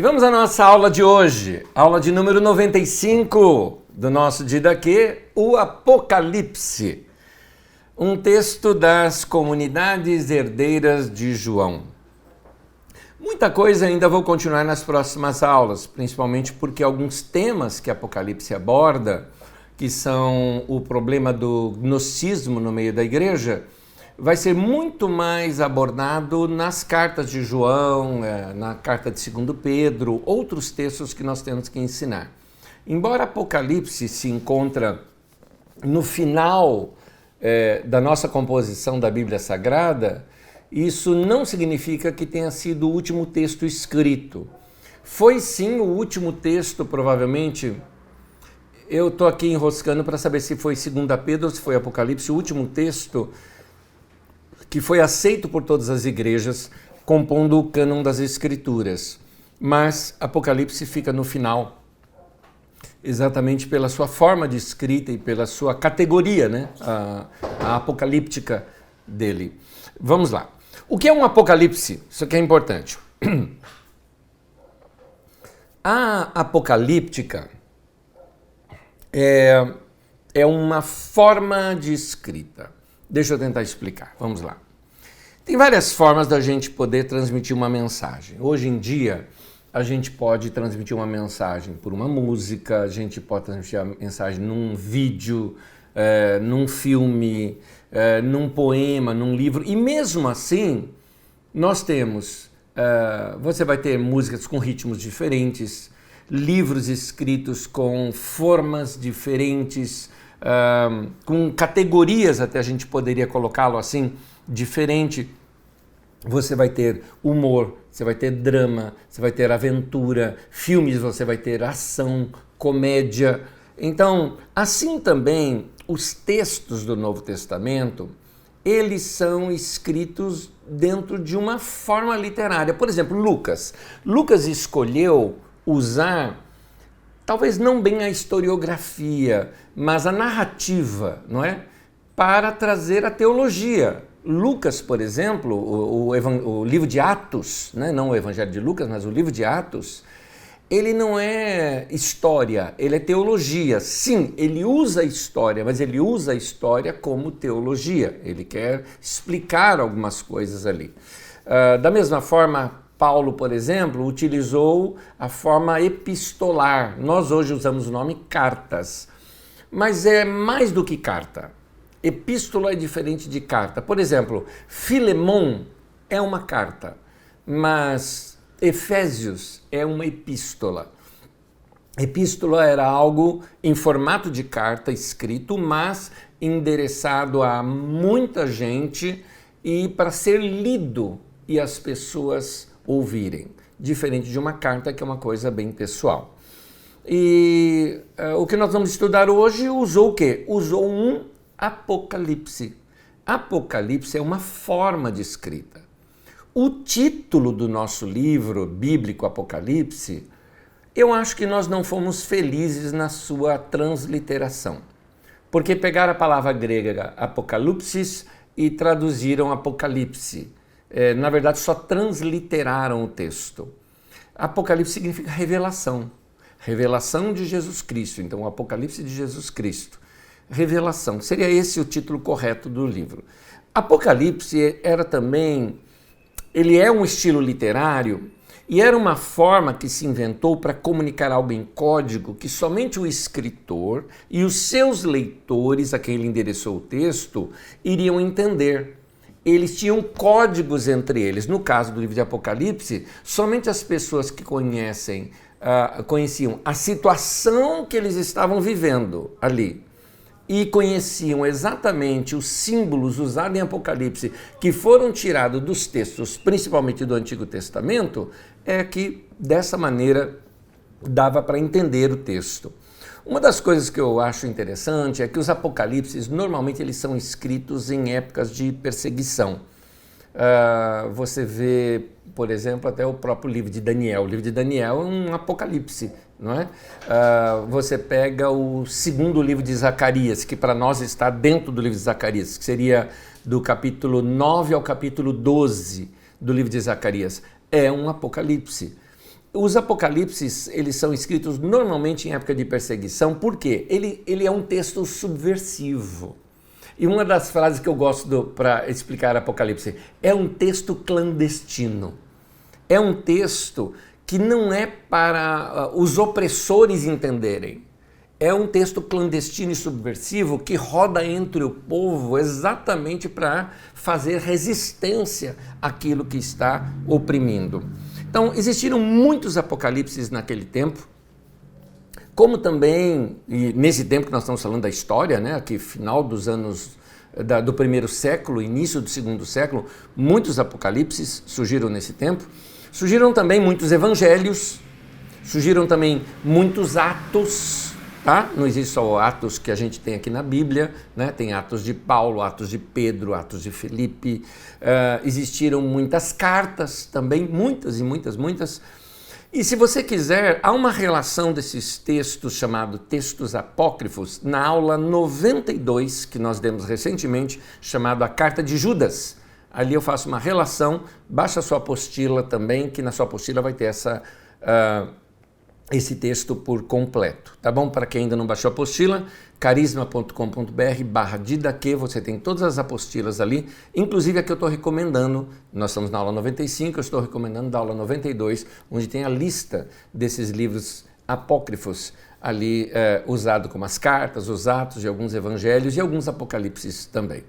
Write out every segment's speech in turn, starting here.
Vamos à nossa aula de hoje, aula de número 95 do nosso Didaquê, o Apocalipse, um texto das comunidades herdeiras de João. Muita coisa ainda vou continuar nas próximas aulas, principalmente porque alguns temas que Apocalipse aborda, que são o problema do gnosticismo no meio da igreja, vai ser muito mais abordado nas cartas de João, na carta de 2 Pedro, outros textos que nós temos que ensinar. Embora Apocalipse se encontra no final da nossa composição da Bíblia Sagrada, isso não significa que tenha sido o último texto escrito. Foi sim o último texto, provavelmente. Eu estou aqui enroscando para saber se foi 2 Pedro ou se foi Apocalipse, o último texto que foi aceito por todas as igrejas, compondo o cânon das Escrituras. Mas Apocalipse fica no final, exatamente pela sua forma de escrita e pela sua categoria, né? A apocalíptica dele. Vamos lá. O que é um apocalipse? Isso aqui é importante. A apocalíptica é uma forma de escrita. Deixa eu tentar explicar. Vamos lá. Tem várias formas da gente poder transmitir uma mensagem. Hoje em dia, a gente pode transmitir uma mensagem por uma música, a gente pode transmitir a mensagem num vídeo, num filme, num poema, num livro. E mesmo assim, nós temos... você vai ter músicas com ritmos diferentes, livros escritos com formas diferentes, com categorias, até a gente poderia colocá-lo assim, diferente. Você vai ter humor, você vai ter drama, você vai ter aventura, filmes, você vai ter ação, comédia. Então, assim também, os textos do Novo Testamento, eles são escritos dentro de uma forma literária. Por exemplo, Lucas. Lucas escolheu usar, talvez não bem a historiografia, mas a narrativa, não é? Para trazer a teologia. Lucas, por exemplo, o livro de Atos, né? Não o Evangelho de Lucas, mas o livro de Atos, ele não é história, ele é teologia. Sim, ele usa a história, mas ele usa a história como teologia. Ele quer explicar algumas coisas ali. Da mesma forma, Paulo, por exemplo, utilizou a forma epistolar. Nós hoje usamos o nome cartas, mas é mais do que carta. Epístola é diferente de carta. Por exemplo, Filemon é uma carta, mas Efésios é uma epístola. Epístola era algo em formato de carta escrito, mas endereçado a muita gente e para ser lido e as pessoas ouvirem, diferente de uma carta que é uma coisa bem pessoal. E o que nós vamos estudar hoje usou o quê? Usou um apocalipse. Apocalipse é uma forma de escrita. O título do nosso livro bíblico Apocalipse, eu acho que nós não fomos felizes na sua transliteração, porque pegaram a palavra grega apocalypsis e traduziram apocalipse. Na verdade, só transliteraram o texto. Apocalipse significa revelação. Revelação de Jesus Cristo. Então, o Apocalipse de Jesus Cristo. Revelação. Seria esse o título correto do livro. Apocalipse era também... Ele é um estilo literário e era uma forma que se inventou para comunicar algo em código que somente o escritor e os seus leitores, a quem ele endereçou o texto, iriam entender. Eles tinham códigos entre eles. No caso do livro de Apocalipse, somente as pessoas que conheciam a situação que eles estavam vivendo ali e conheciam exatamente os símbolos usados em Apocalipse, que foram tirados dos textos, principalmente do Antigo Testamento, é que dessa maneira dava para entender o texto. Uma das coisas que eu acho interessante é que os apocalipses, normalmente, eles são escritos em épocas de perseguição. Você vê, por exemplo, até o próprio livro de Daniel. O livro de Daniel é um apocalipse, não é? Você pega o segundo livro de Zacarias, que para nós está dentro do livro de Zacarias, que seria do capítulo 9 ao capítulo 12 do livro de Zacarias. É um apocalipse. os apocalipses, eles são escritos normalmente em época de perseguição, por quê? Ele é um texto subversivo. E uma das frases que eu gosto para explicar Apocalipse é um texto clandestino. É um texto que não é para os opressores entenderem. É um texto clandestino e subversivo que roda entre o povo exatamente para fazer resistência àquilo que está oprimindo. Então, existiram muitos apocalipses naquele tempo, como também, e nesse tempo que nós estamos falando da história, né, aqui final dos anos do primeiro século, início do segundo século, muitos apocalipses surgiram nesse tempo. Surgiram também muitos evangelhos, surgiram também muitos atos, tá? Não existe só Atos que a gente tem aqui na Bíblia, né? Tem Atos de Paulo, Atos de Pedro, Atos de Filipe, existiram muitas cartas também, muitas e muitas. E se você quiser, há uma relação desses textos chamado textos apócrifos na aula 92 que nós demos recentemente, chamado a Carta de Judas. Ali eu faço uma relação, baixa a sua apostila também, que na sua apostila vai ter esse texto por completo, tá bom? Para quem ainda não baixou a apostila, carisma.com.br/didaque, você tem todas as apostilas ali, inclusive a que eu estou recomendando, nós estamos na aula 95, eu estou recomendando da aula 92, onde tem a lista desses livros apócrifos ali, usado como as cartas, os atos de alguns evangelhos e alguns apocalipses também.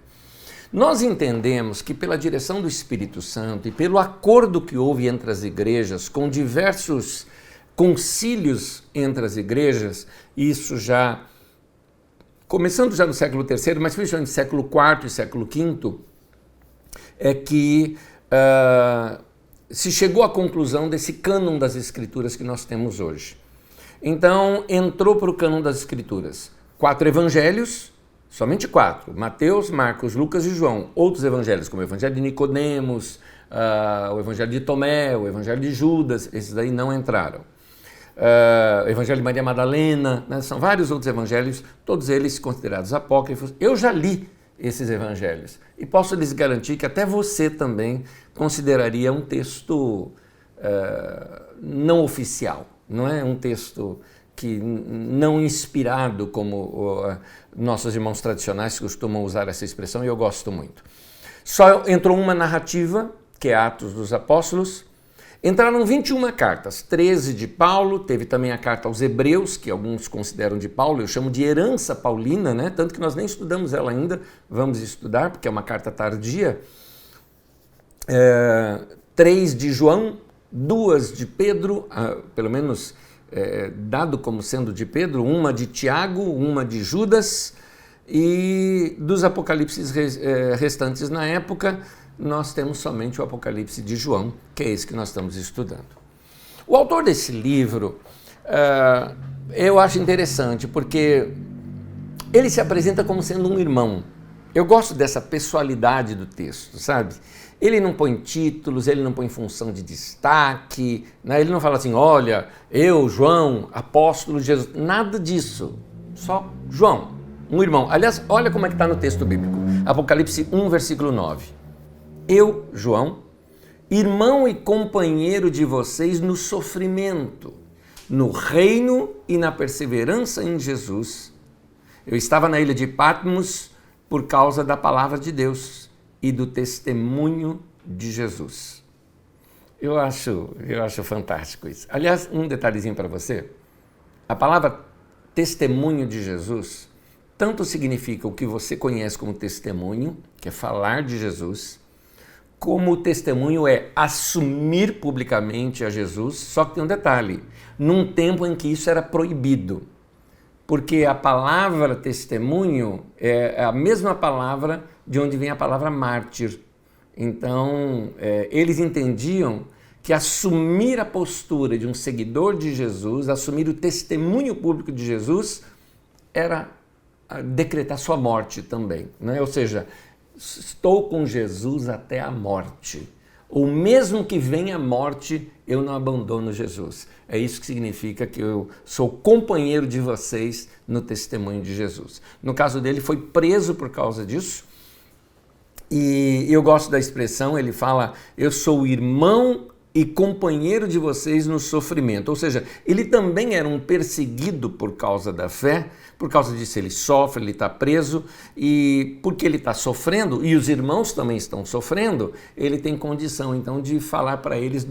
Nós entendemos que pela direção do Espírito Santo e pelo acordo que houve entre as igrejas, com diversos concílios entre as igrejas, isso já, começando já no século III, mas principalmente no século IV e século V, é que se chegou à conclusão desse cânon das Escrituras que nós temos hoje. Então, entrou para o cânon das Escrituras 4 evangelhos, somente 4, Mateus, Marcos, Lucas e João. Outros evangelhos, como o evangelho de Nicodemos, o evangelho de Tomé, o evangelho de Judas, esses daí não entraram. O evangelho de Maria Madalena, né? São vários outros evangelhos, todos eles considerados apócrifos. Eu já li esses evangelhos e posso lhes garantir que até você também consideraria um texto não oficial, não é um texto que não inspirado, como nossos irmãos tradicionais costumam usar essa expressão, e eu gosto muito. Só entrou uma narrativa, que é Atos dos Apóstolos. Entraram 21 cartas, 13 de Paulo, teve também a carta aos Hebreus, que alguns consideram de Paulo, eu chamo de herança paulina, né? Tanto que nós nem estudamos ela ainda, vamos estudar, porque é uma carta tardia. 3 de João, 2 de Pedro, pelo menos dado como sendo de Pedro, uma de Tiago, uma de Judas, e dos apocalipses restantes na época, nós temos somente o Apocalipse de João, que é esse que nós estamos estudando. O autor desse livro, eu acho interessante, porque ele se apresenta como sendo um irmão. Eu gosto dessa pessoalidade do texto, sabe? Ele não põe títulos, ele não põe função de destaque, né? Ele não fala assim, olha, eu, João, apóstolo de Jesus, nada disso, só João, um irmão. Aliás, olha como é que está no texto bíblico, Apocalipse 1, versículo 9. Eu, João, irmão e companheiro de vocês no sofrimento, no reino e na perseverança em Jesus. Eu estava na ilha de Patmos por causa da palavra de Deus e do testemunho de Jesus. Eu acho fantástico isso. Aliás, um detalhezinho para você. A palavra testemunho de Jesus tanto significa o que você conhece como testemunho, que é falar de Jesus, como o testemunho é assumir publicamente a Jesus, só que tem um detalhe, num tempo em que isso era proibido, porque a palavra testemunho é a mesma palavra de onde vem a palavra mártir. Então, eles entendiam que assumir a postura de um seguidor de Jesus, assumir o testemunho público de Jesus, era decretar sua morte também, né? Ou seja, estou com Jesus até a morte. Ou mesmo que venha a morte, eu não abandono Jesus. É isso que significa que eu sou companheiro de vocês no testemunho de Jesus. No caso dele, foi preso por causa disso. E eu gosto da expressão, ele fala, eu sou irmão e companheiro de vocês no sofrimento. Ou seja, ele também era um perseguido por causa da fé, por causa disso ele sofre, ele está preso, e porque ele está sofrendo, e os irmãos também estão sofrendo, ele tem condição então de falar para eles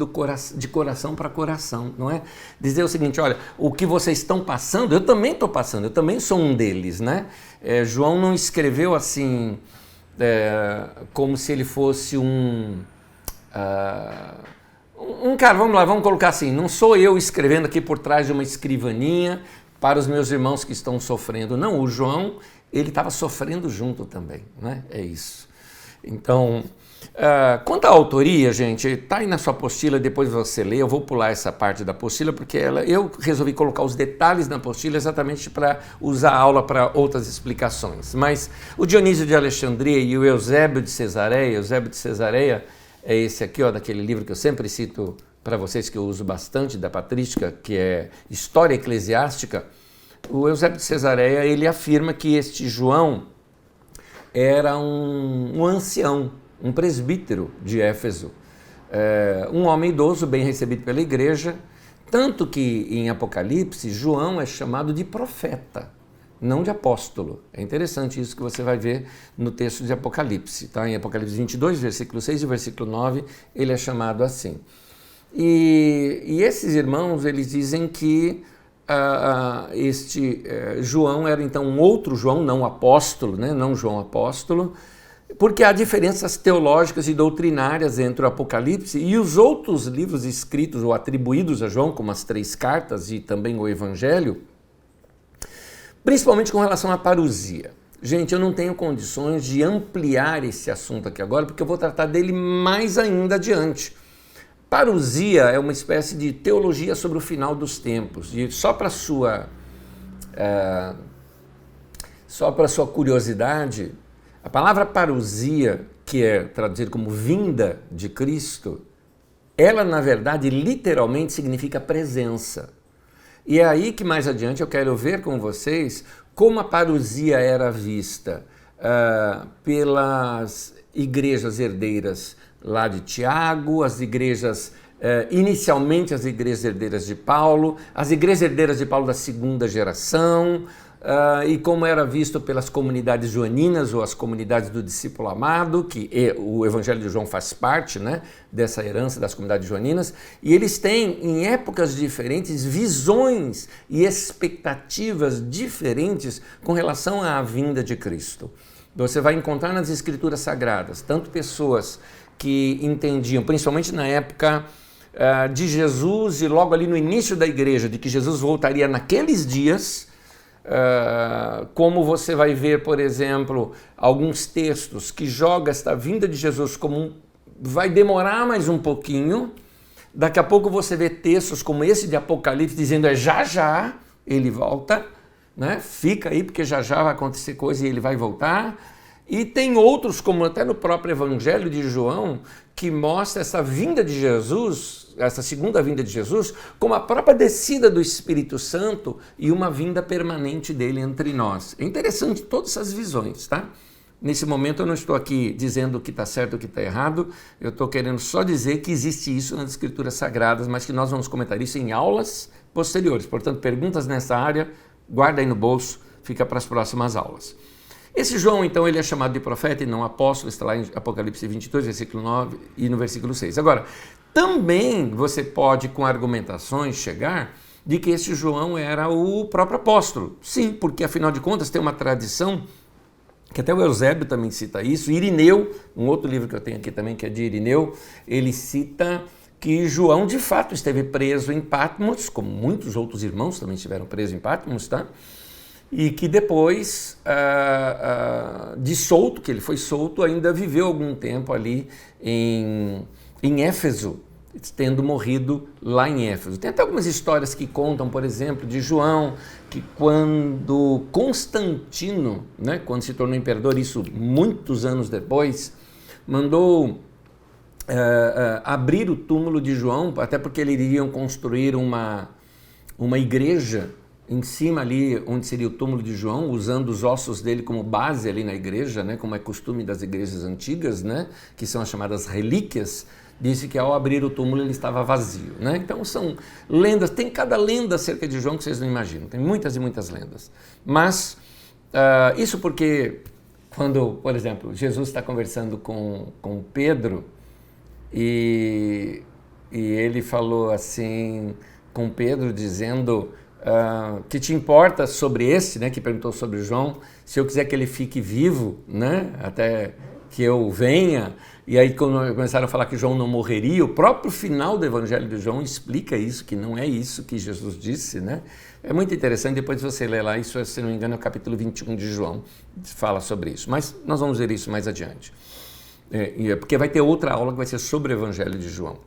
de coração para coração, não é? Dizer o seguinte, olha, o que vocês estão passando, eu também estou passando, eu também sou um deles, né? João não escreveu assim, como se ele fosse um cara, vamos colocar assim, não sou eu escrevendo aqui por trás de uma escrivaninha para os meus irmãos que estão sofrendo. Não, o João, ele estava sofrendo junto também, né? É isso. Então, quanto à autoria, gente, está aí na sua apostila, depois você lê, eu vou pular essa parte da apostila, porque eu resolvi colocar os detalhes na apostila exatamente para usar a aula para outras explicações. Mas o Dionísio de Alexandria e o Eusébio de Cesareia, é esse aqui, ó, daquele livro que eu sempre cito para vocês, que eu uso bastante, da patrística, que é História Eclesiástica. O Eusébio de Cesareia, ele afirma que este João era um ancião, um presbítero de Éfeso, um homem idoso, bem recebido pela igreja, tanto que em Apocalipse, João é chamado de profeta, não de apóstolo. É interessante isso que você vai ver no texto de Apocalipse, tá? Em Apocalipse 22, versículo 6 e versículo 9, ele é chamado assim. E esses irmãos, eles dizem que este João era então um outro João, não apóstolo, né? Não João apóstolo, porque há diferenças teológicas e doutrinárias entre o Apocalipse e os outros livros escritos ou atribuídos a João, como as 3 cartas e também o Evangelho, principalmente com relação à parousia. Gente, eu não tenho condições de ampliar esse assunto aqui agora, porque eu vou tratar dele mais ainda adiante. Parousia é uma espécie de teologia sobre o final dos tempos. E só para sua curiosidade, a palavra parousia, que é traduzida como vinda de Cristo, ela na verdade literalmente significa presença. E é aí que mais adiante eu quero ver com vocês como a parousia era vista pelas igrejas herdeiras lá de Tiago, as igrejas, inicialmente as igrejas herdeiras de Paulo, as igrejas herdeiras de Paulo da segunda geração, e como era visto pelas comunidades joaninas ou as comunidades do discípulo amado, que o Evangelho de João faz parte, né, dessa herança das comunidades joaninas, e eles têm em épocas diferentes visões e expectativas diferentes com relação à vinda de Cristo. Você vai encontrar nas Escrituras Sagradas tanto pessoas que entendiam, principalmente na época de Jesus e logo ali no início da igreja, de que Jesus voltaria naqueles dias, como você vai ver, por exemplo, alguns textos que jogam esta vinda de Jesus como vai demorar mais um pouquinho. Daqui a pouco você vê textos como esse de Apocalipse dizendo já já ele volta, né? Fica aí porque já já vai acontecer coisa e ele vai voltar. E tem outros, como até no próprio Evangelho de João, que mostra essa vinda de Jesus, essa segunda vinda de Jesus, como a própria descida do Espírito Santo e uma vinda permanente dele entre nós. É interessante todas essas visões, tá? Nesse momento eu não estou aqui dizendo o que está certo e o que está errado, eu estou querendo só dizer que existe isso nas Escrituras Sagradas, mas que nós vamos comentar isso em aulas posteriores. Portanto, perguntas nessa área, guarda aí no bolso, fica para as próximas aulas. Esse João, então, ele é chamado de profeta e não apóstolo, está lá em Apocalipse 22, versículo 9 e no versículo 6. Agora, também você pode, com argumentações, chegar de que esse João era o próprio apóstolo. Sim, porque, afinal de contas, tem uma tradição, que até o Eusébio também cita isso, Irineu, um outro livro que eu tenho aqui também, que é de Irineu, ele cita que João, de fato, esteve preso em Patmos, como muitos outros irmãos também estiveram presos em Patmos, tá? E que depois de solto, que ele foi solto, ainda viveu algum tempo ali em Éfeso, tendo morrido lá em Éfeso. Tem até algumas histórias que contam, por exemplo, de João, que quando Constantino, né, quando se tornou imperador, isso muitos anos depois, mandou abrir o túmulo de João, até porque eles iriam construir uma igreja em cima ali, onde seria o túmulo de João, usando os ossos dele como base ali na igreja, né, como é costume das igrejas antigas, né, que são as chamadas relíquias. disse que ao abrir o túmulo ele estava vazio, né? Então são lendas, tem cada lenda acerca de João que vocês não imaginam, tem muitas e muitas lendas. Mas isso porque quando, por exemplo, Jesus está conversando com Pedro e ele falou assim com Pedro, dizendo que te importa sobre esse, né, que perguntou sobre João, se eu quiser que ele fique vivo, né, até que eu venha. E aí quando começaram a falar que João não morreria, o próprio final do Evangelho de João explica isso, que não é isso que Jesus disse, né? É muito interessante, depois você lê lá, isso, se não me engano, é o capítulo 21 de João, fala sobre isso. Mas nós vamos ver isso mais adiante. Porque vai ter outra aula que vai ser sobre o Evangelho de João.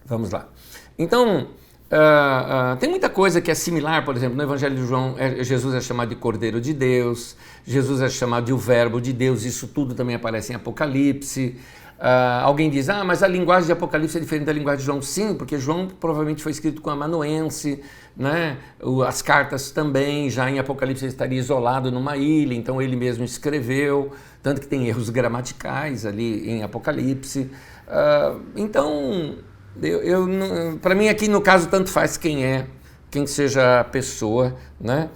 Vamos lá. Então, tem muita coisa que é similar, por exemplo, no Evangelho de João, Jesus é chamado de Cordeiro de Deus, Jesus é chamado de o Verbo de Deus, isso tudo também aparece em Apocalipse. Alguém diz, mas a linguagem de Apocalipse é diferente da linguagem de João. Sim, porque João provavelmente foi escrito com amanuense, né? As cartas também, já em Apocalipse ele estaria isolado numa ilha, então ele mesmo escreveu, tanto que tem erros gramaticais ali em Apocalipse. Então, para mim aqui no caso tanto faz quem seja a pessoa, né?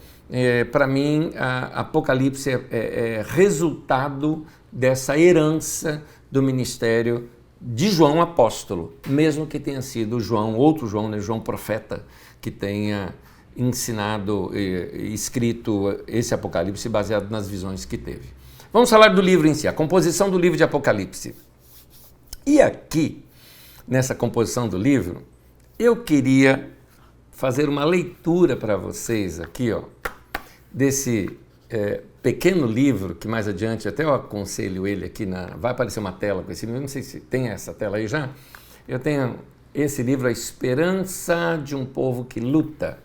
Para mim Apocalipse é resultado dessa herança do ministério de João apóstolo, mesmo que tenha sido outro João, né, João profeta, que tenha ensinado e escrito esse Apocalipse baseado nas visões que teve. Vamos falar do livro em si, a composição do livro de Apocalipse. E aqui, nessa composição do livro, eu queria fazer uma leitura para vocês aqui, ó, desse pequeno livro, que mais adiante até eu aconselho ele aqui, vai aparecer uma tela com esse livro, não sei se tem essa tela aí já. Eu tenho esse livro, A Esperança de um Povo que Luta,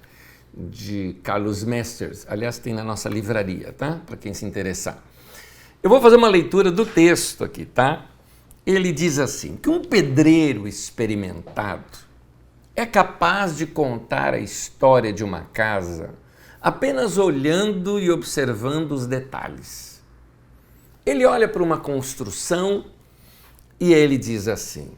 de Carlos Mesters. Aliás, tem na nossa livraria, tá? Para quem se interessar. Eu vou fazer uma leitura do texto aqui, tá? Ele diz assim, que um pedreiro experimentado é capaz de contar a história de uma casa apenas olhando e observando os detalhes. Ele olha para uma construção e ele diz assim,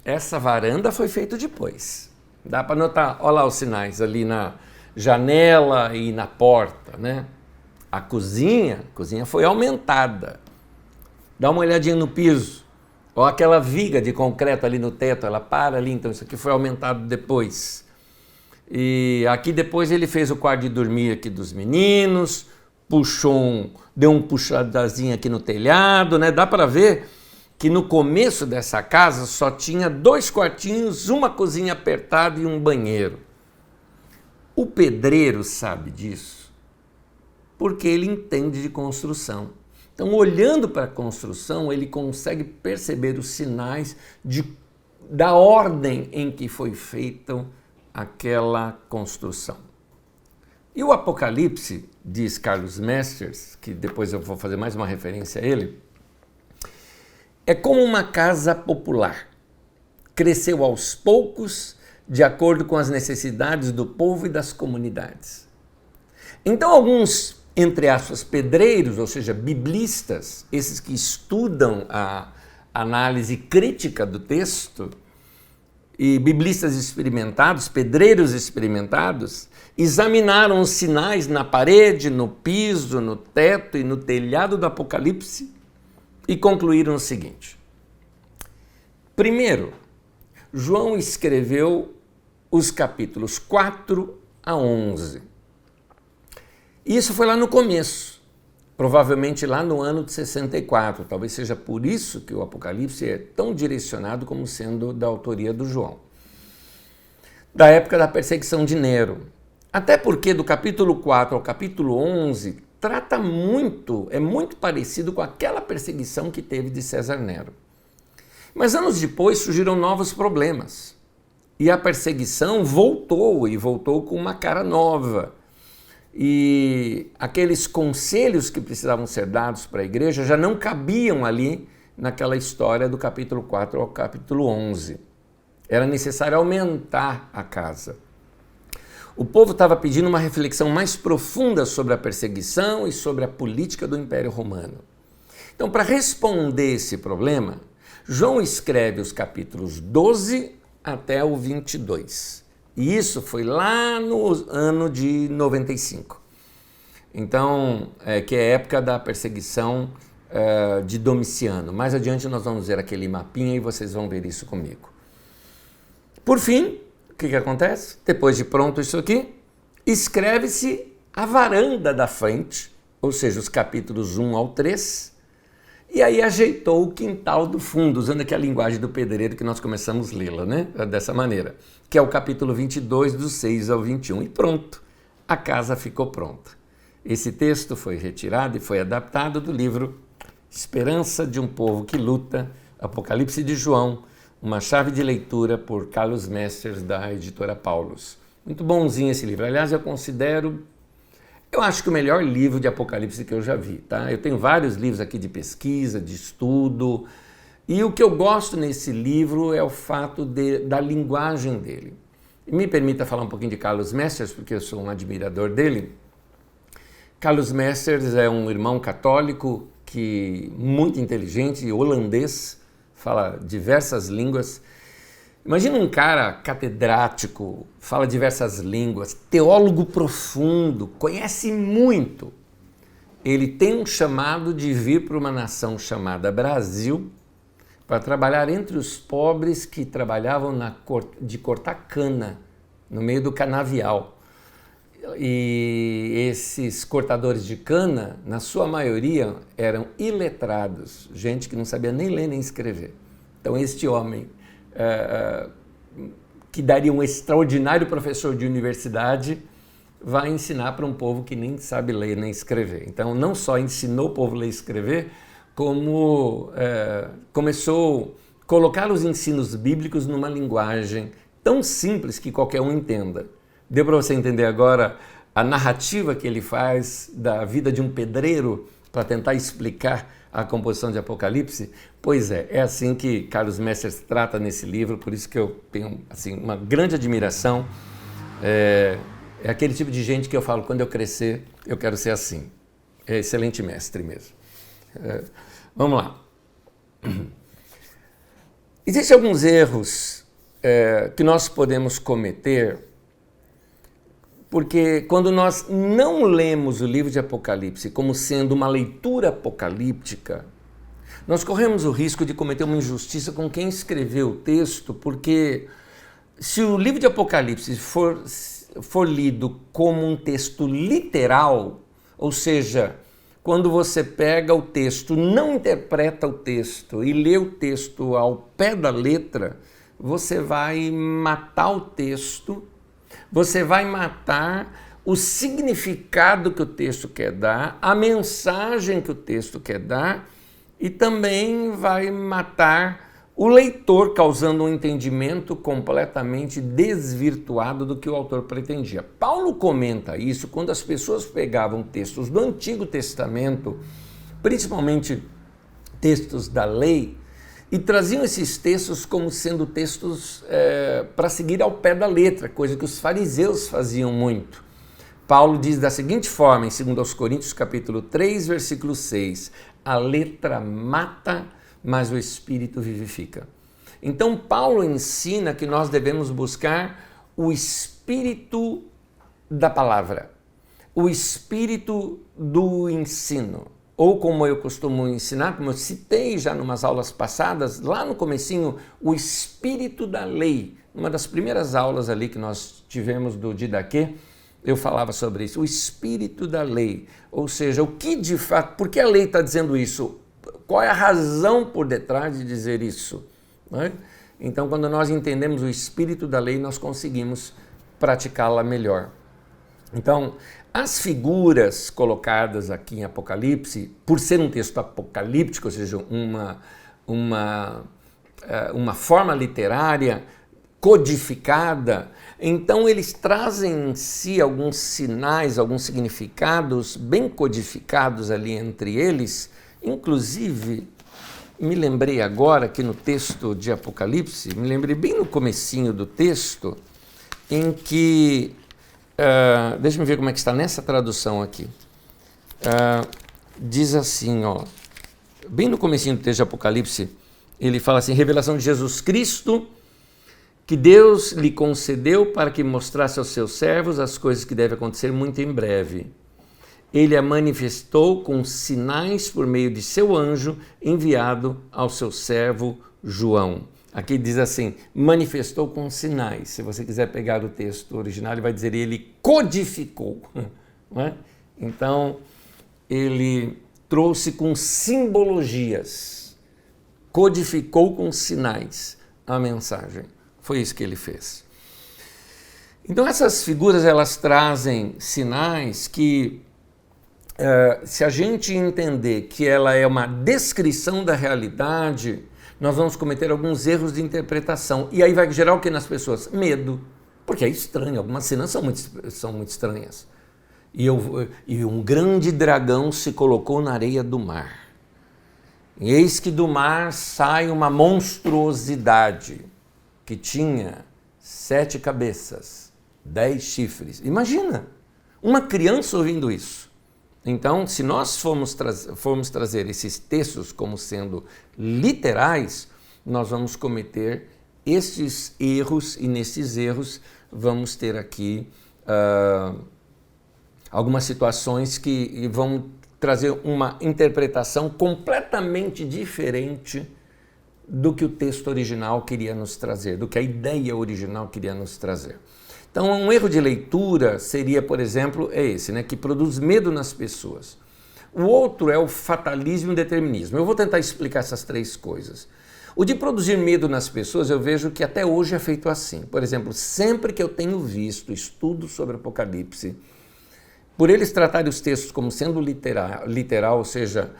essa varanda foi feita depois. Dá para notar, olha lá os sinais ali na janela e na porta, né? A cozinha foi aumentada. Dá uma olhadinha no piso. Ou aquela viga de concreto ali no teto, ela para ali, então isso aqui foi aumentado depois. E aqui depois ele fez o quarto de dormir aqui dos meninos, deu um puxadazinho aqui no telhado, né? Dá para ver que no começo dessa casa só tinha 2 quartinhos, uma cozinha apertada e um banheiro. O pedreiro sabe disso porque ele entende de construção. Então, olhando para a construção, ele consegue perceber os sinais da ordem em que foi feita aquela construção. E o Apocalipse, diz Carlos Mesters, que depois eu vou fazer mais uma referência a ele, é como uma casa popular. Cresceu aos poucos, de acordo com as necessidades do povo e das comunidades. Então, alguns, entre aspas, pedreiros, ou seja, biblistas, esses que estudam a análise crítica do texto, e biblistas experimentados, pedreiros experimentados, examinaram os sinais na parede, no piso, no teto e no telhado do Apocalipse e concluíram o seguinte. Primeiro, João escreveu os capítulos 4 a 11. Isso foi lá no começo, provavelmente lá no ano de 64. Talvez seja por isso que o Apocalipse é tão direcionado como sendo da autoria do João. Da época da perseguição de Nero. Até porque do capítulo 4 ao capítulo 11 é muito parecido com aquela perseguição que teve de César Nero. Mas anos depois surgiram novos problemas. E a perseguição voltou com uma cara nova. E aqueles conselhos que precisavam ser dados para a igreja já não cabiam ali naquela história do capítulo 4 ao capítulo 11. Era necessário aumentar a casa. O povo estava pedindo uma reflexão mais profunda sobre a perseguição e sobre a política do Império Romano. Então, para responder esse problema, João escreve os capítulos 12 até o 22. E isso foi lá no ano de 95. Então, que é a época da perseguição de Domiciano. Mais adiante nós vamos ver aquele mapinha e vocês vão ver isso comigo. Por fim, o que acontece? Depois de pronto isso aqui, escreve-se a varanda da frente, ou seja, os capítulos 1 ao 3, e aí ajeitou o quintal do fundo, usando aquela linguagem do pedreiro que nós começamos a lê-la, né? Dessa maneira, que é o capítulo 22, do 6 ao 21, e pronto, a casa ficou pronta. Esse texto foi retirado e foi adaptado do livro Esperança de um Povo que Luta, Apocalipse de João, uma chave de leitura por Carlos Mesters, da editora Paulus. Muito bonzinho esse livro. Aliás, eu acho que o melhor livro de Apocalipse que eu já vi, tá? Eu tenho vários livros aqui de pesquisa, de estudo, e o que eu gosto nesse livro é o fato da linguagem dele. E me permita falar um pouquinho de Carlos Mesters, porque eu sou um admirador dele. Carlos Mesters é um irmão católico muito inteligente, holandês, fala diversas línguas. Imagina um cara catedrático, fala diversas línguas, teólogo profundo, conhece muito. Ele tem um chamado de vir para uma nação chamada Brasil para trabalhar entre os pobres que trabalhavam de cortar cana no meio do canavial. E esses cortadores de cana, na sua maioria, eram iletrados, gente que não sabia nem ler nem escrever. Então este homem, que daria um extraordinário professor de universidade, vai ensinar para um povo que nem sabe ler nem escrever. Então não só ensinou o povo a ler e escrever, como começou a colocar os ensinos bíblicos numa linguagem tão simples que qualquer um entenda. Deu para você entender agora a narrativa que ele faz da vida de um pedreiro para tentar explicar a composição de Apocalipse? Pois é assim que Carlos Mesters trata nesse livro, por isso que eu tenho assim, uma grande admiração. É aquele tipo de gente que eu falo, quando eu crescer, eu quero ser assim. É excelente mestre mesmo. Vamos lá. Existem alguns erros que nós podemos cometer, porque quando nós não lemos o livro de Apocalipse como sendo uma leitura apocalíptica, nós corremos o risco de cometer uma injustiça com quem escreveu o texto, porque se o livro de Apocalipse for lido como um texto literal, ou seja, quando você pega o texto, não interpreta o texto e lê o texto ao pé da letra, você vai matar o texto, você vai matar o significado que o texto quer dar, a mensagem que o texto quer dar, e também vai matar o leitor, causando um entendimento completamente desvirtuado do que o autor pretendia. Paulo comenta isso quando as pessoas pegavam textos do Antigo Testamento, principalmente textos da lei, e traziam esses textos como sendo textos para seguir ao pé da letra, coisa que os fariseus faziam muito. Paulo diz da seguinte forma, em 2 Coríntios capítulo 3, versículo 6, a letra mata, mas o Espírito vivifica. Então Paulo ensina que nós devemos buscar o Espírito da palavra, o Espírito do ensino. Ou como eu costumo ensinar, como eu citei já em umas aulas passadas, lá no comecinho, o espírito da lei. Uma das primeiras aulas ali que nós tivemos do Didaquê, eu falava sobre isso, o espírito da lei. Ou seja, o que de fato, por que a lei está dizendo isso? Qual é a razão por detrás de dizer isso? Não é? Então, quando nós entendemos o espírito da lei, nós conseguimos praticá-la melhor. Então, as figuras colocadas aqui em Apocalipse, por ser um texto apocalíptico, ou seja, uma forma literária codificada, então eles trazem em si alguns sinais, alguns significados bem codificados ali entre eles. Inclusive, me lembrei agora que no texto de Apocalipse, me lembrei bem no comecinho do texto, em que deixa eu ver como é que está nessa tradução aqui. Diz assim, ó, bem no comecinho do texto de Apocalipse, Ele fala assim, revelação de Jesus Cristo, que Deus lhe concedeu para que mostrasse aos seus servos as coisas que devem acontecer muito em breve. Ele a manifestou com sinais por meio de seu anjo enviado ao seu servo João. Aqui diz assim, manifestou com sinais. Se você quiser pegar o texto original, ele vai dizer, ele codificou. Não é? Então, ele trouxe com simbologias, codificou com sinais a mensagem. Foi isso que ele fez. Então, essas figuras, elas trazem sinais que, se a gente entender que ela é uma descrição da realidade, nós vamos cometer alguns erros de interpretação. E aí vai gerar o que nas pessoas? Medo. Porque é estranho, algumas cenas são muito estranhas. E um grande dragão se colocou na areia do mar. E eis que do mar sai uma monstruosidade que tinha 7 cabeças, 10 chifres. Imagina, uma criança ouvindo isso. Então, se nós formos trazer esses textos como sendo literais, nós vamos cometer estes erros, e nesses erros vamos ter aqui algumas situações que vão trazer uma interpretação completamente diferente do que o texto original queria nos trazer, do que a ideia original queria nos trazer. Então, um erro de leitura seria, por exemplo, esse, né, que produz medo nas pessoas. O outro é o fatalismo e o determinismo. Eu vou tentar explicar essas 3 coisas. O de produzir medo nas pessoas, eu vejo que até hoje é feito assim. Por exemplo, sempre que eu tenho visto estudos sobre Apocalipse, por eles tratarem os textos como sendo literal, ou seja,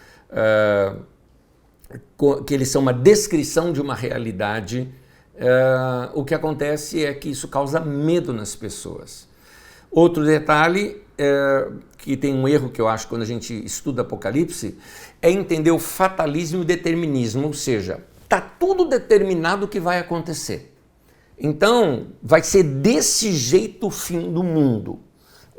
que eles são uma descrição de uma realidade, o que acontece é que isso causa medo nas pessoas. Outro detalhe, que tem um erro que eu acho quando a gente estuda Apocalipse, é entender o fatalismo e o determinismo, ou seja, está tudo determinado o que vai acontecer. Então, vai ser desse jeito o fim do mundo.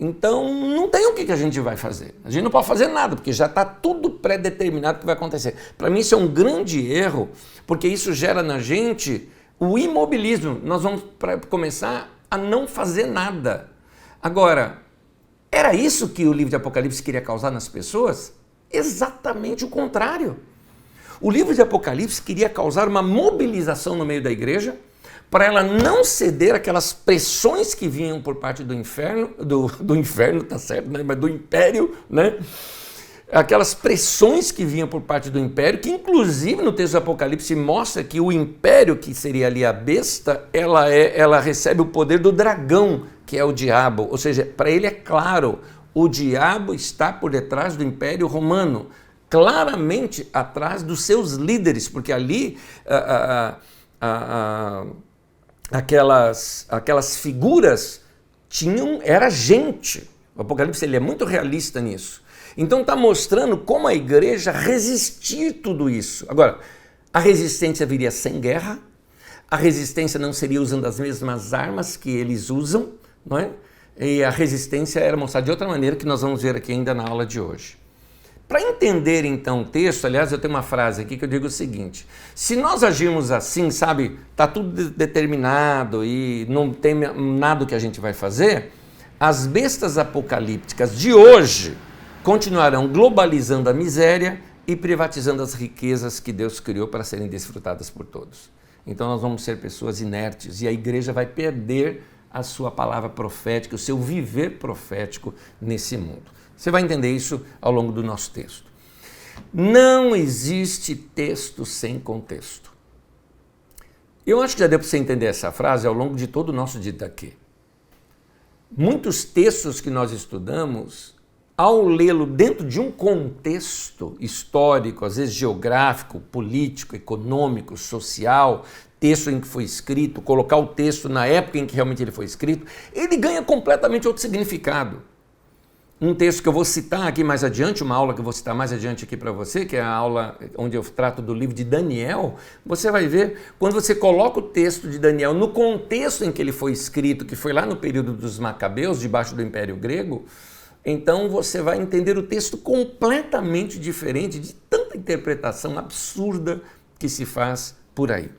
Então, não tem o que a gente vai fazer. A gente não pode fazer nada, porque já está tudo pré-determinado o que vai acontecer. Para mim, isso é um grande erro, porque isso gera na gente o imobilismo. Nós vamos começar a não fazer nada. Agora, era isso que o livro de Apocalipse queria causar nas pessoas? Exatamente o contrário. O livro de Apocalipse queria causar uma mobilização no meio da igreja, para ela não ceder aquelas pressões que vinham por parte do inferno, do inferno, tá certo, né? Mas do império, né? Aquelas pressões que vinham por parte do império, que inclusive no texto do Apocalipse mostra que o império, que seria ali a besta, ela recebe o poder do dragão, que é o diabo. Ou seja, para ele é claro, o diabo está por detrás do império romano, claramente atrás dos seus líderes, porque ali aquelas figuras era gente. O Apocalipse ele é muito realista nisso. Então está mostrando como a igreja resistir tudo isso. Agora, a resistência viria sem guerra, a resistência não seria usando as mesmas armas que eles usam, não é? E a resistência era mostrada de outra maneira, que nós vamos ver aqui ainda na aula de hoje. Para entender então o texto, aliás, eu tenho uma frase aqui que eu digo o seguinte: se nós agirmos assim, sabe, está tudo determinado e não tem nada que a gente vai fazer, as bestas apocalípticas de hoje continuarão globalizando a miséria e privatizando as riquezas que Deus criou para serem desfrutadas por todos. Então nós vamos ser pessoas inertes e a igreja vai perder a sua palavra profética, o seu viver profético nesse mundo. Você vai entender isso ao longo do nosso texto. Não existe texto sem contexto. Eu acho que já deu para você entender essa frase ao longo de todo o nosso dia daqui. Muitos textos que nós estudamos, ao lê-lo dentro de um contexto histórico, às vezes geográfico, político, econômico, social, texto em que foi escrito, colocar o texto na época em que realmente ele foi escrito, ele ganha completamente outro significado. Um texto que eu vou citar aqui mais adiante, uma aula que eu vou citar mais adiante aqui para você, que é a aula onde eu trato do livro de Daniel, você vai ver, quando você coloca o texto de Daniel no contexto em que ele foi escrito, que foi lá no período dos Macabeus, debaixo do Império Grego, então você vai entender o texto completamente diferente de tanta interpretação absurda que se faz por aí.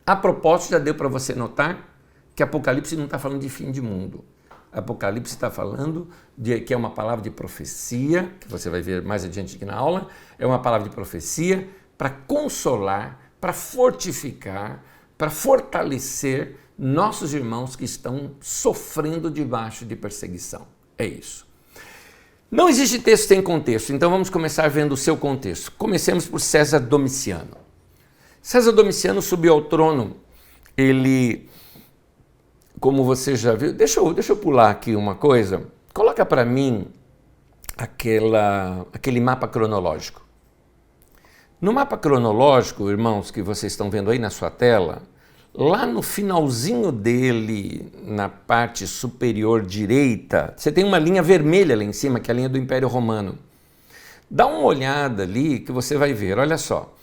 A propósito, já deu para você notar que Apocalipse não está falando de fim de mundo. Apocalipse está falando que é uma palavra de profecia, que você vai ver mais adiante aqui na aula, é uma palavra de profecia para consolar, para fortificar, para fortalecer nossos irmãos que estão sofrendo debaixo de perseguição. É isso. Não existe texto sem contexto, então vamos começar vendo o seu contexto. Comecemos por César Domiciano. César Domiciano subiu ao trono, ele, como você já viu, deixa eu pular aqui uma coisa, coloca para mim aquele mapa cronológico. No mapa cronológico, irmãos, que vocês estão vendo aí na sua tela, lá no finalzinho dele, na parte superior direita, você tem uma linha vermelha lá em cima, que é a linha do Império Romano. Dá uma olhada ali que você vai ver, olha só.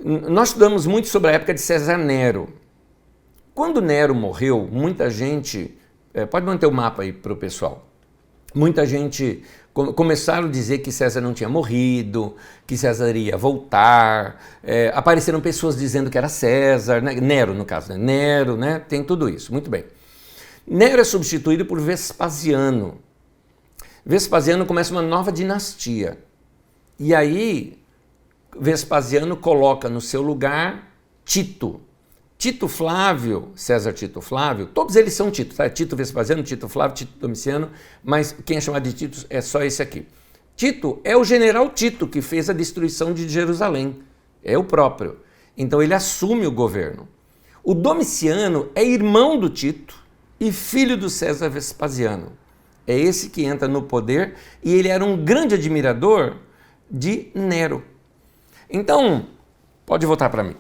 Nós estudamos muito sobre a época de César Nero. Quando Nero morreu, muita gente... pode manter o mapa aí para o pessoal. Muita gente começaram a dizer que César não tinha morrido, que César ia voltar. Apareceram pessoas dizendo que era César, né? Nero no caso, né? Nero, né? Tem tudo isso, muito bem. Nero é substituído por Vespasiano. Vespasiano começa uma nova dinastia. E aí, Vespasiano coloca no seu lugar Tito. Tito Flávio, César Tito Flávio, todos eles são Tito, tá? Tito Vespasiano, Tito Flávio, Tito Domiciano, mas quem é chamado de Tito é só esse aqui. Tito é o general Tito que fez a destruição de Jerusalém, é o próprio. Então ele assume o governo. O Domiciano é irmão do Tito e filho do César Vespasiano. É esse que entra no poder e ele era um grande admirador de Nero. Então, pode voltar para mim.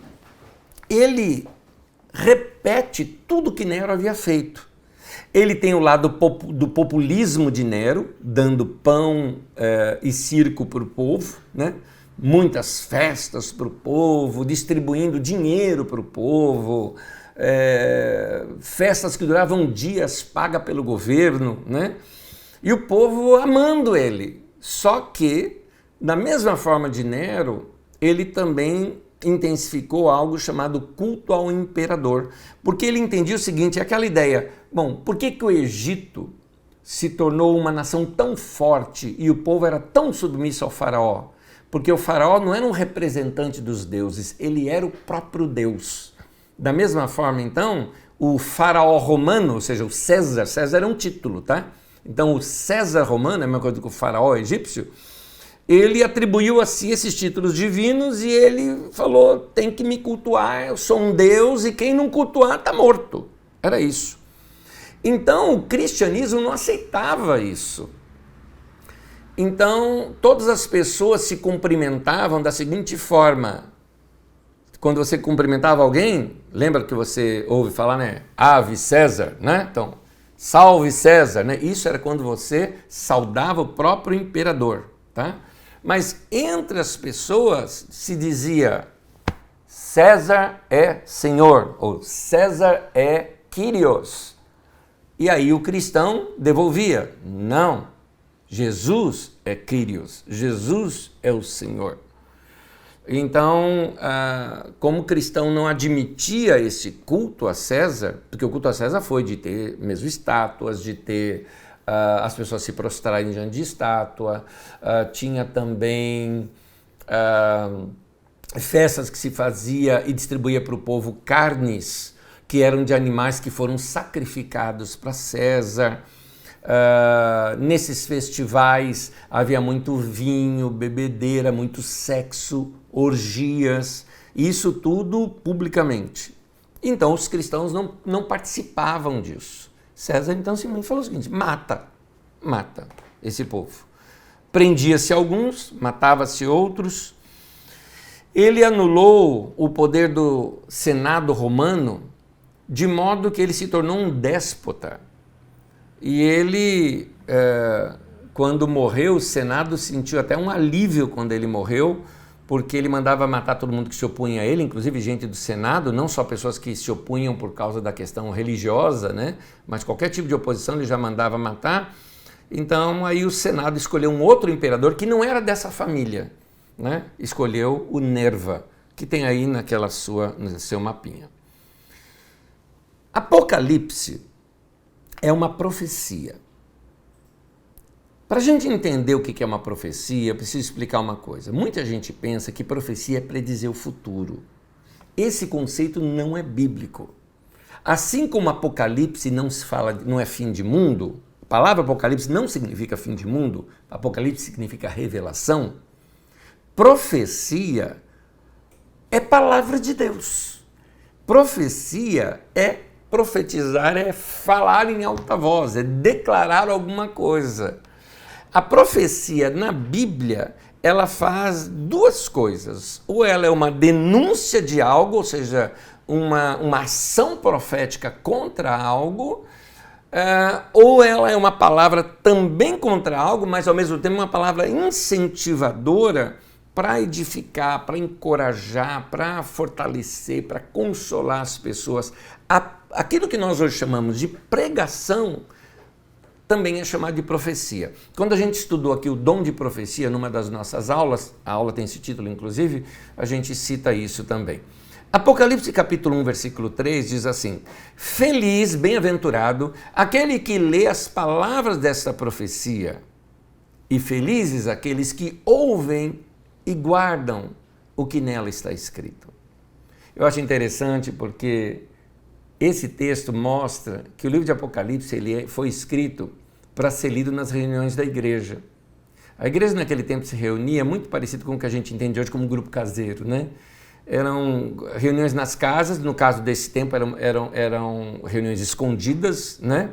Ele repete tudo que Nero havia feito. Ele tem o lado do populismo de Nero, dando pão e circo para o povo, né? Muitas festas para o povo, distribuindo dinheiro para o povo, festas que duravam dias, paga pelo governo, né? E o povo amando ele. Só que, da mesma forma de Nero, ele também intensificou algo chamado culto ao imperador, porque ele entendia o seguinte, aquela ideia, bom, por que o Egito se tornou uma nação tão forte e o povo era tão submisso ao faraó? Porque o faraó não era um representante dos deuses, ele era o próprio Deus. Da mesma forma, então, o faraó romano, ou seja, o César é um título, tá? Então, o César romano, é a mesma coisa que o faraó egípcio, ele atribuiu a si esses títulos divinos e ele falou, tem que me cultuar, eu sou um Deus e quem não cultuar está morto. Era isso. Então, o cristianismo não aceitava isso. Então, todas as pessoas se cumprimentavam da seguinte forma. Quando você cumprimentava alguém, lembra que você ouve falar, né? Ave César, né? Então, salve César, né? Isso era quando você saudava o próprio imperador, tá? Mas entre as pessoas se dizia César é Senhor, ou César é Kyrios. E aí o cristão devolvia, não, Jesus é Kyrios, Jesus é o Senhor. Então, como o cristão não admitia esse culto a César, porque o culto a César foi de ter mesmo estátuas, de ter as pessoas se prostrarem diante de estátua, tinha também festas que se fazia e distribuía para o povo carnes que eram de animais que foram sacrificados para César. Nesses festivais havia muito vinho, bebedeira, muito sexo, orgias, isso tudo publicamente. Então os cristãos não participavam disso. César então simplesmente falou o seguinte, mata esse povo. Prendia-se alguns, matava-se outros. Ele anulou o poder do Senado romano de modo que ele se tornou um déspota. E ele, quando morreu, o Senado sentiu até um alívio quando ele morreu, porque ele mandava matar todo mundo que se opunha a ele, inclusive gente do Senado, não só pessoas que se opunham por causa da questão religiosa, né? Mas qualquer tipo de oposição ele já mandava matar. Então aí o Senado escolheu um outro imperador que não era dessa família, né? Escolheu o Nerva, que tem aí no seu mapinha. Apocalipse é uma profecia. Para a gente entender o que é uma profecia, eu preciso explicar uma coisa. Muita gente pensa que profecia é predizer o futuro. Esse conceito não é bíblico. Assim como Apocalipse não se fala, não é fim de mundo, a palavra Apocalipse não significa fim de mundo, Apocalipse significa revelação. Profecia é palavra de Deus. Profecia é profetizar, é falar em alta voz, é declarar alguma coisa. A profecia na Bíblia, ela faz duas coisas. Ou ela é uma denúncia de algo, ou seja, uma ação profética contra algo, ou ela é uma palavra também contra algo, mas ao mesmo tempo uma palavra incentivadora para edificar, para encorajar, para fortalecer, para consolar as pessoas. Aquilo que nós hoje chamamos de pregação também é chamado de profecia. Quando a gente estudou aqui o dom de profecia numa das nossas aulas, a aula tem esse título inclusive, a gente cita isso também. Apocalipse capítulo 1, versículo 3 diz assim: feliz, bem-aventurado, aquele que lê as palavras desta profecia, e felizes aqueles que ouvem e guardam o que nela está escrito. Eu acho interessante porque esse texto mostra que o livro de Apocalipse foi escrito para ser lido nas reuniões da igreja. A igreja naquele tempo se reunia muito parecido com o que a gente entende hoje como grupo caseiro, né? Eram reuniões nas casas, no caso desse tempo eram reuniões escondidas, né?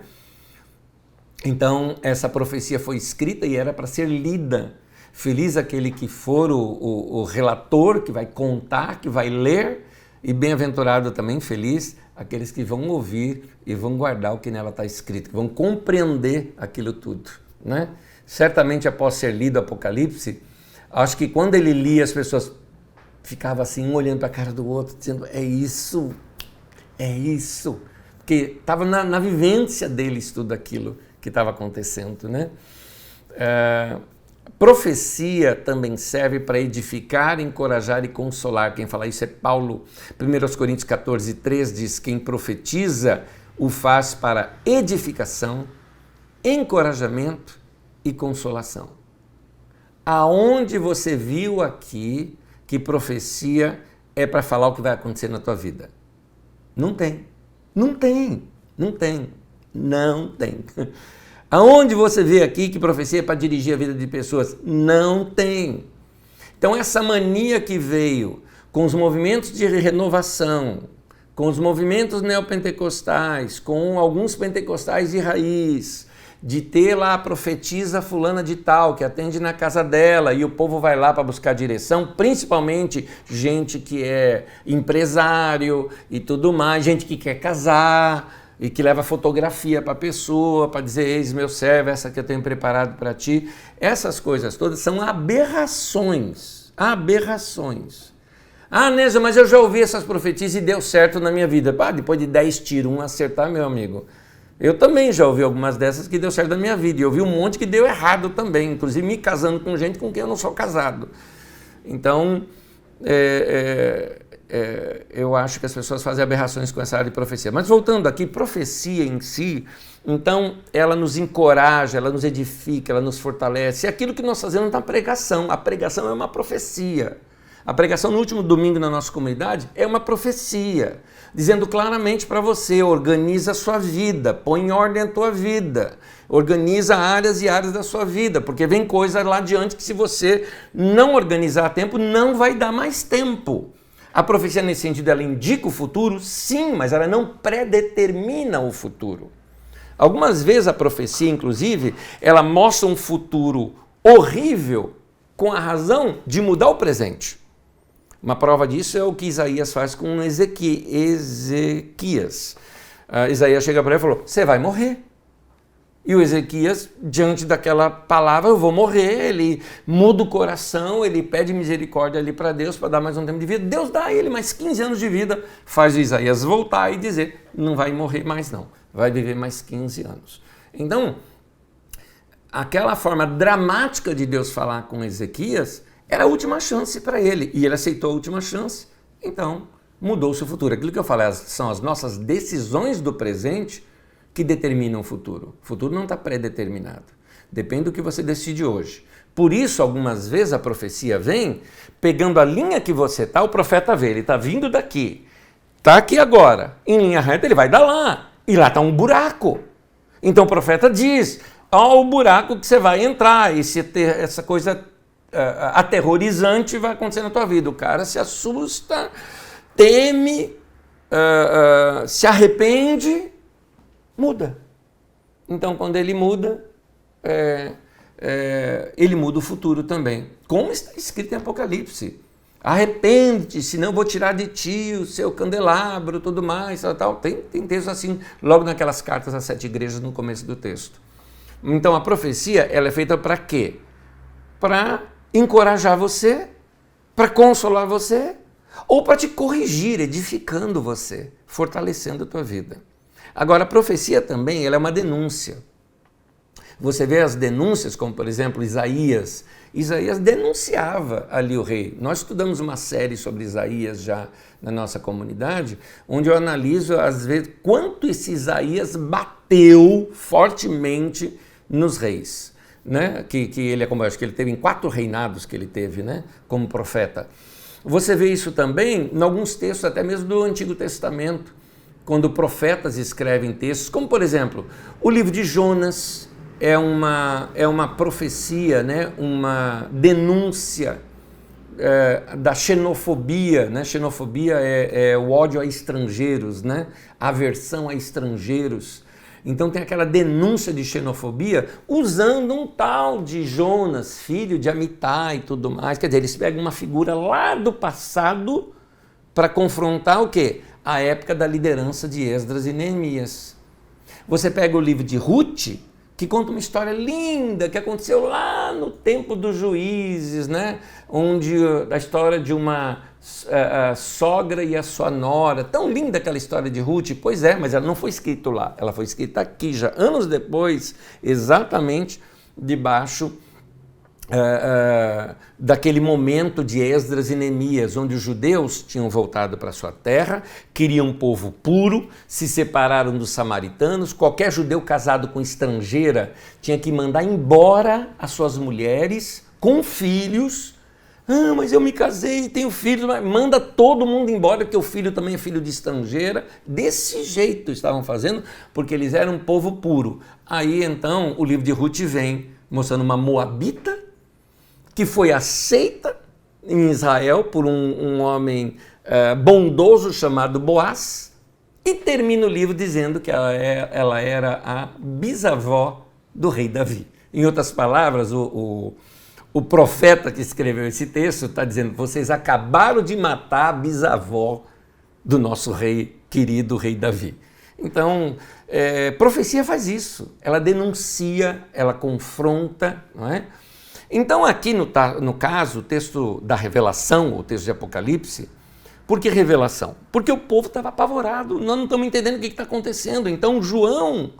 Então essa profecia foi escrita e era para ser lida. Feliz aquele que for o relator, que vai contar, que vai ler, e bem-aventurado também, feliz, aqueles que vão ouvir e vão guardar o que nela está escrito, que vão compreender aquilo tudo, né? Certamente após ser lido Apocalipse, acho que quando ele lia as pessoas ficavam assim, um olhando para a cara do outro, dizendo, é isso, porque estava na vivência deles tudo aquilo que estava acontecendo, né? Profecia também serve para edificar, encorajar e consolar. Quem fala isso é Paulo. 1 Coríntios 14, 3 diz, quem profetiza o faz para edificação, encorajamento e consolação. Aonde você viu aqui que profecia é para falar o que vai acontecer na tua vida? Não tem. Aonde você vê aqui que profecia é para dirigir a vida de pessoas? Não tem. Então essa mania que veio com os movimentos de renovação, com os movimentos neopentecostais, com alguns pentecostais de raiz, de ter lá a profetisa fulana de tal, que atende na casa dela e o povo vai lá para buscar direção, principalmente gente que é empresário e tudo mais, gente que quer casar e que leva fotografia para a pessoa, para dizer, eis meu servo, essa que eu tenho preparado para ti. Essas coisas todas são aberrações. Ah, Nézio, mas eu já ouvi essas profecias e deu certo na minha vida. Depois de 10 tiros, um acertar, meu amigo. Eu também já ouvi algumas dessas que deu certo na minha vida. E eu vi um monte que deu errado também, inclusive me casando com gente com quem eu não sou casado. Então, eu acho que as pessoas fazem aberrações com essa área de profecia. Mas voltando aqui, profecia em si, então ela nos encoraja, ela nos edifica, ela nos fortalece. É aquilo que nós fazemos na pregação. A pregação é uma profecia. A pregação no último domingo na nossa comunidade é uma profecia, dizendo claramente para você, organiza a sua vida, põe em ordem a tua vida, organiza áreas e áreas da sua vida, porque vem coisa lá adiante que se você não organizar a tempo, não vai dar mais tempo. A profecia nesse sentido, ela indica o futuro? Sim, mas ela não predetermina o futuro. Algumas vezes a profecia, inclusive, ela mostra um futuro horrível com a razão de mudar o presente. Uma prova disso é o que Isaías faz com Ezequias. Isaías chega para ele e falou, você vai morrer. E o Ezequias, diante daquela palavra, eu vou morrer, ele muda o coração, ele pede misericórdia ali para Deus para dar mais um tempo de vida. Deus dá a ele mais 15 anos de vida, faz o Isaías voltar e dizer, não vai morrer mais não, vai viver mais 15 anos. Então, aquela forma dramática de Deus falar com Ezequias era a última chance para ele. E ele aceitou a última chance Então, mudou-se o futuro. Aquilo que eu falei, são as nossas decisões do presente que determinam o futuro. O futuro não está pré-determinado. Depende do que você decide hoje. Por isso, algumas vezes a profecia vem, pegando a linha que você está, o profeta vê, ele está vindo daqui, está aqui agora, em linha reta ele vai dar lá, e lá está um buraco. Então o profeta diz, ó, o buraco que você vai entrar, essa coisa aterrorizante vai acontecer na tua vida. O cara se assusta, teme, se arrepende, muda. Então quando ele muda, ele muda o futuro também. Como está escrito em Apocalipse. Arrepende-te, senão eu vou tirar de ti o seu candelabro, tudo mais, tal. Tem texto assim, logo naquelas cartas às 7 igrejas no começo do texto. Então a profecia, ela é feita para quê? Para encorajar você, para consolar você, ou para te corrigir, edificando você, fortalecendo a tua vida. Agora a profecia também, ela é uma denúncia. Você vê as denúncias, como por exemplo Isaías. Isaías denunciava ali o rei. Nós estudamos uma série sobre Isaías já na nossa comunidade, onde eu analiso às vezes quanto esse Isaías bateu fortemente nos reis. Né? Que ele é como eu acho que ele teve em 4 reinados que ele teve, né? Como profeta. Você vê isso também em alguns textos, até mesmo do Antigo Testamento, quando profetas escrevem textos, como por exemplo, o livro de Jonas. É uma profecia, né? Uma denúncia da xenofobia. Né? Xenofobia é o ódio a estrangeiros, né? Aversão a estrangeiros. Então tem aquela denúncia de xenofobia usando um tal de Jonas, filho de Amitai e tudo mais. Quer dizer, eles pegam uma figura lá do passado para confrontar o quê? A época da liderança de Esdras e Neemias. Você pega o livro de Ruth, que conta uma história linda que aconteceu lá no tempo dos juízes, né? Onde a história de uma sogra e a sua nora, tão linda aquela história de Ruth, pois é, mas ela não foi escrita lá, ela foi escrita aqui já, anos depois, exatamente debaixo daquele momento de Esdras e Neemias, onde os judeus tinham voltado para sua terra, queriam um povo puro, se separaram dos samaritanos, qualquer judeu casado com estrangeira tinha que mandar embora as suas mulheres com filhos. Mas eu me casei, tenho filhos, mas manda todo mundo embora, porque o filho também é filho de estrangeira. Desse jeito estavam fazendo, porque eles eram um povo puro. Aí então o livro de Ruth vem mostrando uma moabita, que foi aceita em Israel por um homem bondoso chamado Boaz, e termina o livro dizendo que ela era a bisavó do rei Davi. Em outras palavras, o profeta que escreveu esse texto está dizendo: vocês acabaram de matar a bisavó do nosso rei querido, rei Davi. Então, profecia faz isso, ela denuncia, ela confronta, não é? Então aqui no caso, o texto da revelação, o texto de Apocalipse, por que revelação? Porque o povo estava apavorado, nós não estamos entendendo o que está acontecendo. Então João,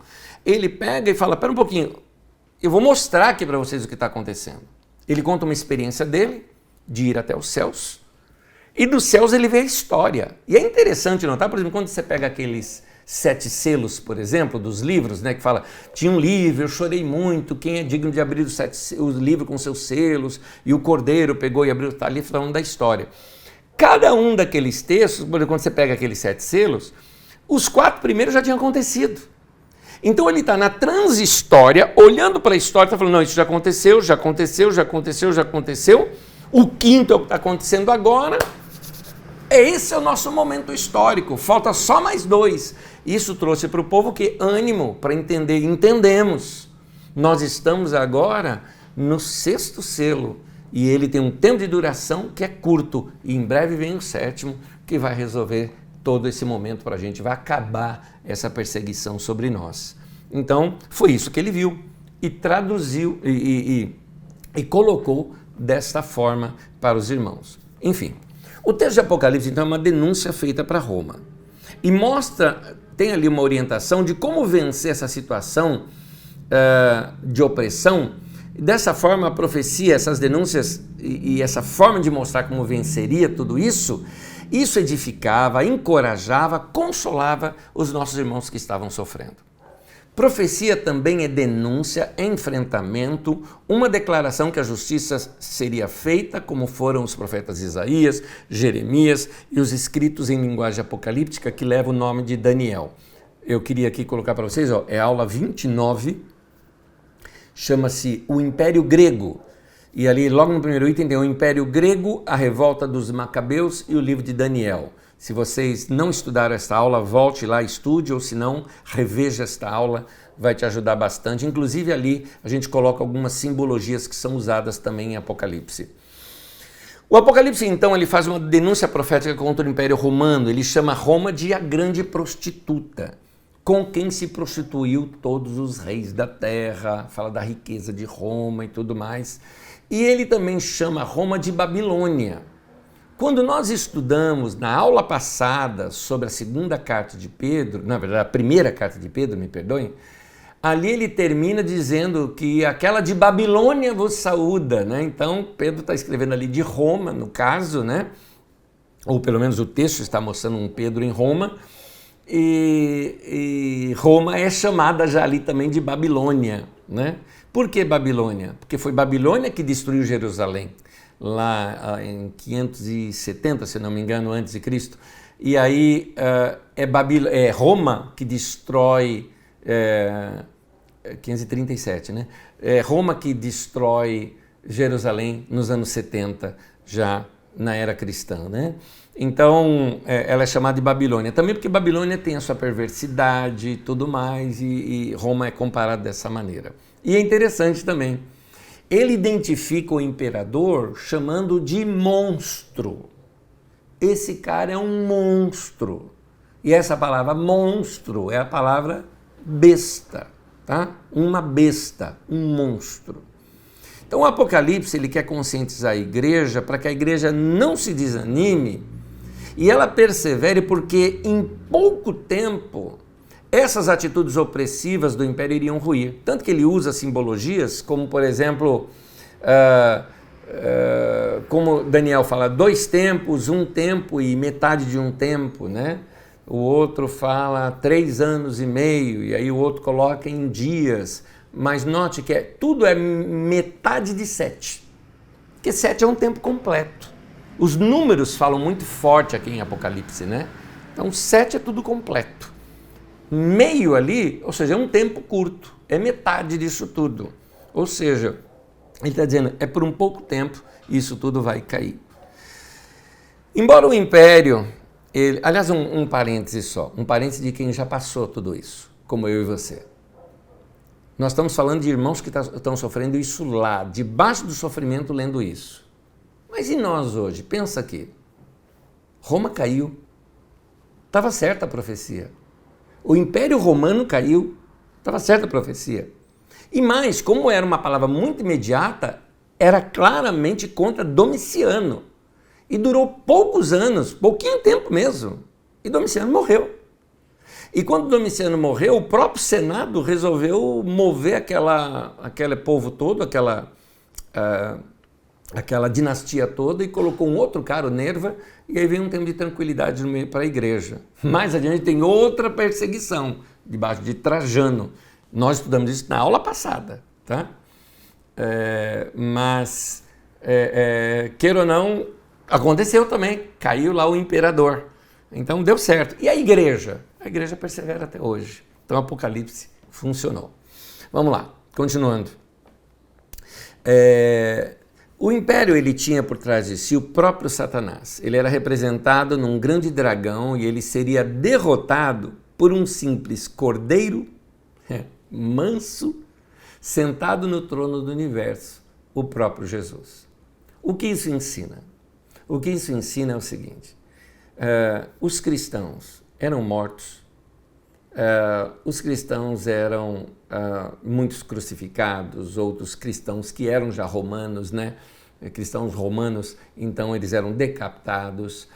ele pega e fala: espera um pouquinho, eu vou mostrar aqui para vocês o que está acontecendo. Ele conta uma experiência dele, de ir até os céus, e dos céus ele vê a história. E é interessante notar, por exemplo, quando você pega aqueles 7 selos, por exemplo, dos livros, né, que fala, tinha um livro, eu chorei muito, quem é digno de abrir o livro com seus selos, e o cordeiro pegou e abriu, está ali falando da história. Cada um daqueles textos, por exemplo, quando você pega aqueles 7 selos, os 4 primeiros já tinham acontecido. Então ele está na transhistória, olhando para a história, está falando, não, isso já aconteceu, já aconteceu, já aconteceu, já aconteceu, o 5º é o que está acontecendo agora. Esse é o nosso momento histórico, falta só mais 2. Isso trouxe para o povo que ânimo para entender, entendemos. Nós estamos agora no 6º selo e ele tem um tempo de duração que é curto e em breve vem o 7º que vai resolver todo esse momento para a gente, vai acabar essa perseguição sobre nós. Então foi isso que ele viu e traduziu e colocou desta forma para os irmãos. Enfim. O texto de Apocalipse, então, é uma denúncia feita para Roma. E mostra, tem ali uma orientação de como vencer essa situação de opressão. Dessa forma, a profecia, essas denúncias e essa forma de mostrar como venceria tudo isso, Isso edificava, encorajava, consolava os nossos irmãos que estavam sofrendo. Profecia também é denúncia, enfrentamento, uma declaração que a justiça seria feita, como foram os profetas Isaías, Jeremias e os escritos em linguagem apocalíptica que levam o nome de Daniel. Eu queria aqui colocar para vocês, é a aula 29, chama-se O Império Grego. E ali, logo no primeiro item, tem o Império Grego, a revolta dos Macabeus e o livro de Daniel. Se vocês não estudaram esta aula, volte lá, estude, ou se não, reveja esta aula, vai te ajudar bastante. Inclusive ali a gente coloca algumas simbologias que são usadas também em Apocalipse. O Apocalipse, então, ele faz uma denúncia profética contra o Império Romano. Ele chama Roma de a grande prostituta, com quem se prostituiu todos os reis da terra, fala da riqueza de Roma e tudo mais. E ele também chama Roma de Babilônia. Quando nós estudamos na aula passada sobre a segunda carta de Pedro, na verdade a primeira carta de Pedro, me perdoem, ali ele termina dizendo que aquela de Babilônia vos saúda, né? Então Pedro está escrevendo ali de Roma, no caso, né? Ou pelo menos o texto está mostrando um Pedro em Roma, e Roma é chamada já ali também de Babilônia, né? Por que Babilônia? Porque foi Babilônia que destruiu Jerusalém, lá em 570, se não me engano, antes de Cristo. E aí é Roma que destrói, 537, né? É Roma que destrói Jerusalém nos anos 70, já na era cristã, né? Então, ela é chamada de Babilônia. Também porque Babilônia tem a sua perversidade e tudo mais, e Roma é comparada dessa maneira. E é interessante também, ele identifica o imperador chamando de monstro. Esse cara é um monstro. E essa palavra monstro é a palavra besta, tá? Uma besta, um monstro. Então o Apocalipse ele quer conscientizar a igreja para que a igreja não se desanime e ela persevere, porque em pouco tempo essas atitudes opressivas do império iriam ruir. Tanto que ele usa simbologias como, por exemplo, como Daniel fala, 2 tempos, 1 tempo e metade de 1 tempo, né? O outro fala 3 anos e meio, e aí o outro coloca em dias. Mas note que tudo é metade de 7, porque 7 é um tempo completo. Os números falam muito forte aqui em Apocalipse, né? Então 7 é tudo completo. Meio ali, ou seja, é um tempo curto, é metade disso tudo. Ou seja, ele está dizendo, é por um pouco tempo e isso tudo vai cair. Embora o império, aliás, um parêntese só, um parêntese de quem já passou tudo isso, como eu e você. Nós estamos falando de irmãos que estão sofrendo isso lá, debaixo do sofrimento, lendo isso. Mas e nós hoje? Pensa aqui. Roma caiu. Estava certa a profecia. O Império Romano caiu. Estava certa a profecia. E mais, como era uma palavra muito imediata, era claramente contra Domiciano. E durou poucos anos, pouquinho tempo mesmo. E Domiciano morreu. E quando Domiciano morreu, o próprio Senado resolveu mover aquele povo todo, aquela dinastia toda, e colocou um outro cara, o Nerva, e aí veio um tempo de tranquilidade no meio para a igreja. Mais adiante tem outra perseguição, debaixo de Trajano. Nós estudamos isso na aula passada, tá? Queira ou não, aconteceu também, caiu lá o imperador. Então deu certo. E a igreja? A igreja persevera até hoje. Então o Apocalipse funcionou. Vamos lá, continuando. O império ele tinha por trás de si o próprio Satanás. Ele era representado num grande dragão e ele seria derrotado por um simples cordeiro manso, sentado no trono do universo, o próprio Jesus. O que isso ensina? O que isso ensina é o seguinte: os cristãos eram mortos, os cristãos eram muitos crucificados, outros cristãos que eram já romanos, né? Cristãos romanos, então eles eram decapitados,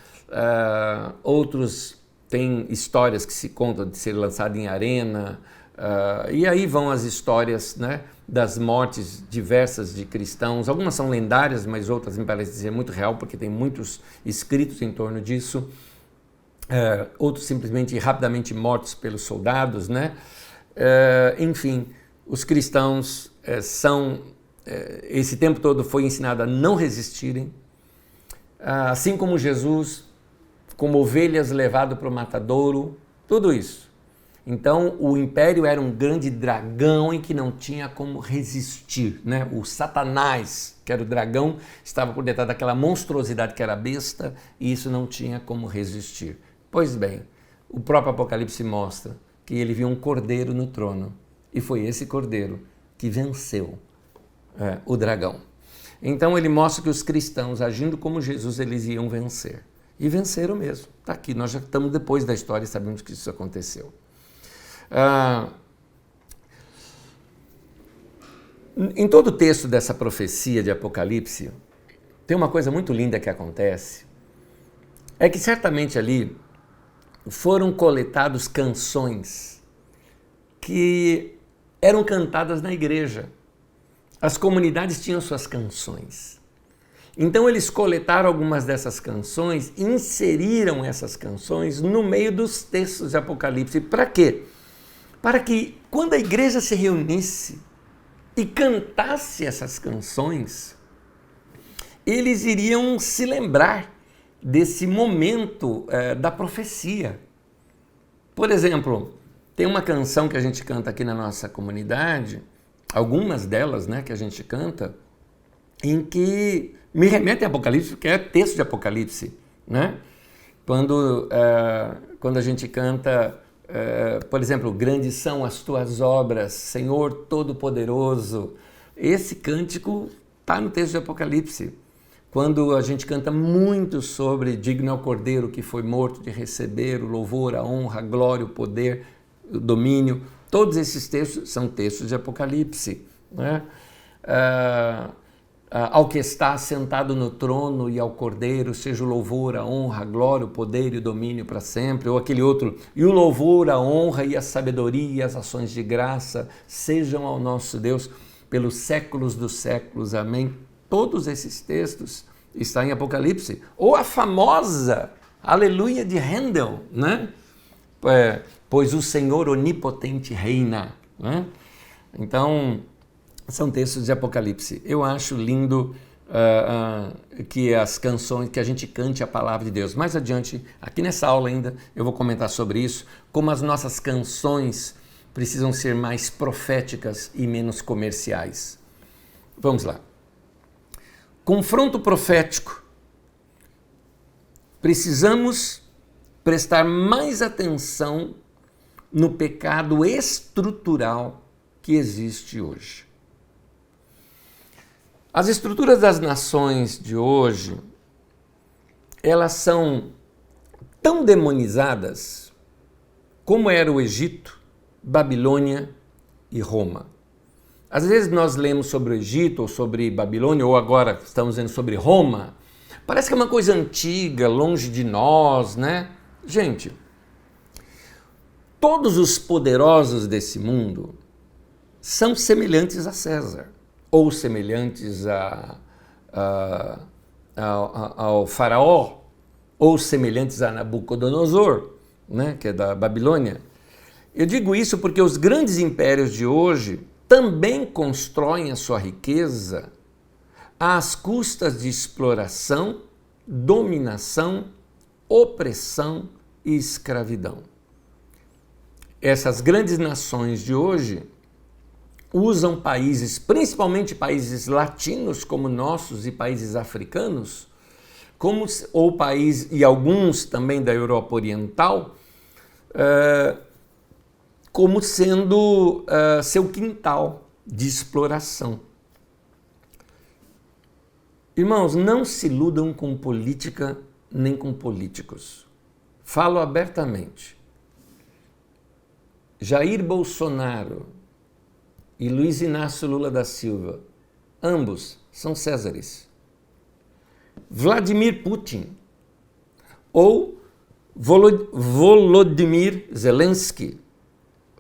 outros têm histórias que se contam de ser lançados em arena, e aí vão as histórias, né, das mortes diversas de cristãos. Algumas são lendárias, mas outras me parecem ser muito real, porque tem muitos escritos em torno disso. Outros simplesmente rapidamente mortos pelos soldados, né? Enfim, os cristãos esse tempo todo foi ensinado a não resistirem, assim como Jesus, como ovelhas levado para o matadouro, tudo isso. Então, o império era um grande dragão em que não tinha como resistir, né? O Satanás, que era o dragão, estava por detrás daquela monstruosidade que era a besta, e isso não tinha como resistir. Pois bem, o próprio Apocalipse mostra que ele viu um cordeiro no trono, e foi esse cordeiro que venceu o dragão. Então ele mostra que os cristãos, agindo como Jesus, eles iam vencer. E venceram mesmo. Está aqui, nós já estamos depois da história e sabemos que isso aconteceu. Em todo o texto dessa profecia de Apocalipse, tem uma coisa muito linda que acontece, é que certamente ali foram coletados canções que eram cantadas na igreja. As comunidades tinham suas canções. Então eles coletaram algumas dessas canções e inseriram essas canções no meio dos textos de Apocalipse. Para quê? Para que quando a igreja se reunisse e cantasse essas canções, eles iriam se lembrar desse momento da profecia. Por exemplo, tem uma canção que a gente canta aqui na nossa comunidade, algumas delas, né, que a gente canta, em que me remete a Apocalipse, porque é texto de Apocalipse, né? Quando a gente canta, por exemplo, grandes são as tuas obras, Senhor Todo-Poderoso, esse cântico está no texto de Apocalipse. Quando a gente canta muito sobre digno é o Cordeiro que foi morto de receber o louvor, a honra, a glória, o poder, o domínio, todos esses textos são textos de Apocalipse, né? Ao que está sentado no trono e ao Cordeiro, seja o louvor, a honra, a glória, o poder e o domínio para sempre. Ou aquele outro, e o louvor, a honra e a sabedoria e as ações de graça sejam ao nosso Deus pelos séculos dos séculos. Amém. Todos esses textos estão em Apocalipse. Ou a famosa Aleluia de Handel, né? Pois o Senhor onipotente reina, né? Então, são textos de Apocalipse. Eu acho lindo que as canções, que a gente cante a palavra de Deus. Mais adiante, aqui nessa aula ainda, eu vou comentar sobre isso, como as nossas canções precisam ser mais proféticas e menos comerciais. Vamos lá. Confronto profético. Precisamos prestar mais atenção no pecado estrutural que existe hoje. As estruturas das nações de hoje, elas são tão demonizadas como era o Egito, Babilônia e Roma. Às vezes nós lemos sobre o Egito ou sobre Babilônia, ou agora estamos vendo sobre Roma, parece que é uma coisa antiga, longe de nós, né? Gente, todos os poderosos desse mundo são semelhantes a César, ou semelhantes ao faraó, ou semelhantes a Nabucodonosor, né, que é da Babilônia. Eu digo isso porque os grandes impérios de hoje também constroem a sua riqueza às custas de exploração, dominação, opressão e escravidão. Essas grandes nações de hoje usam países, principalmente países latinos como nossos e países africanos, e alguns também da Europa Oriental, como sendo seu quintal de exploração. Irmãos, não se iludam com política nem com políticos. Falo abertamente. Jair Bolsonaro e Luiz Inácio Lula da Silva, ambos são Césares. Vladimir Putin ou Volodymyr Zelensky,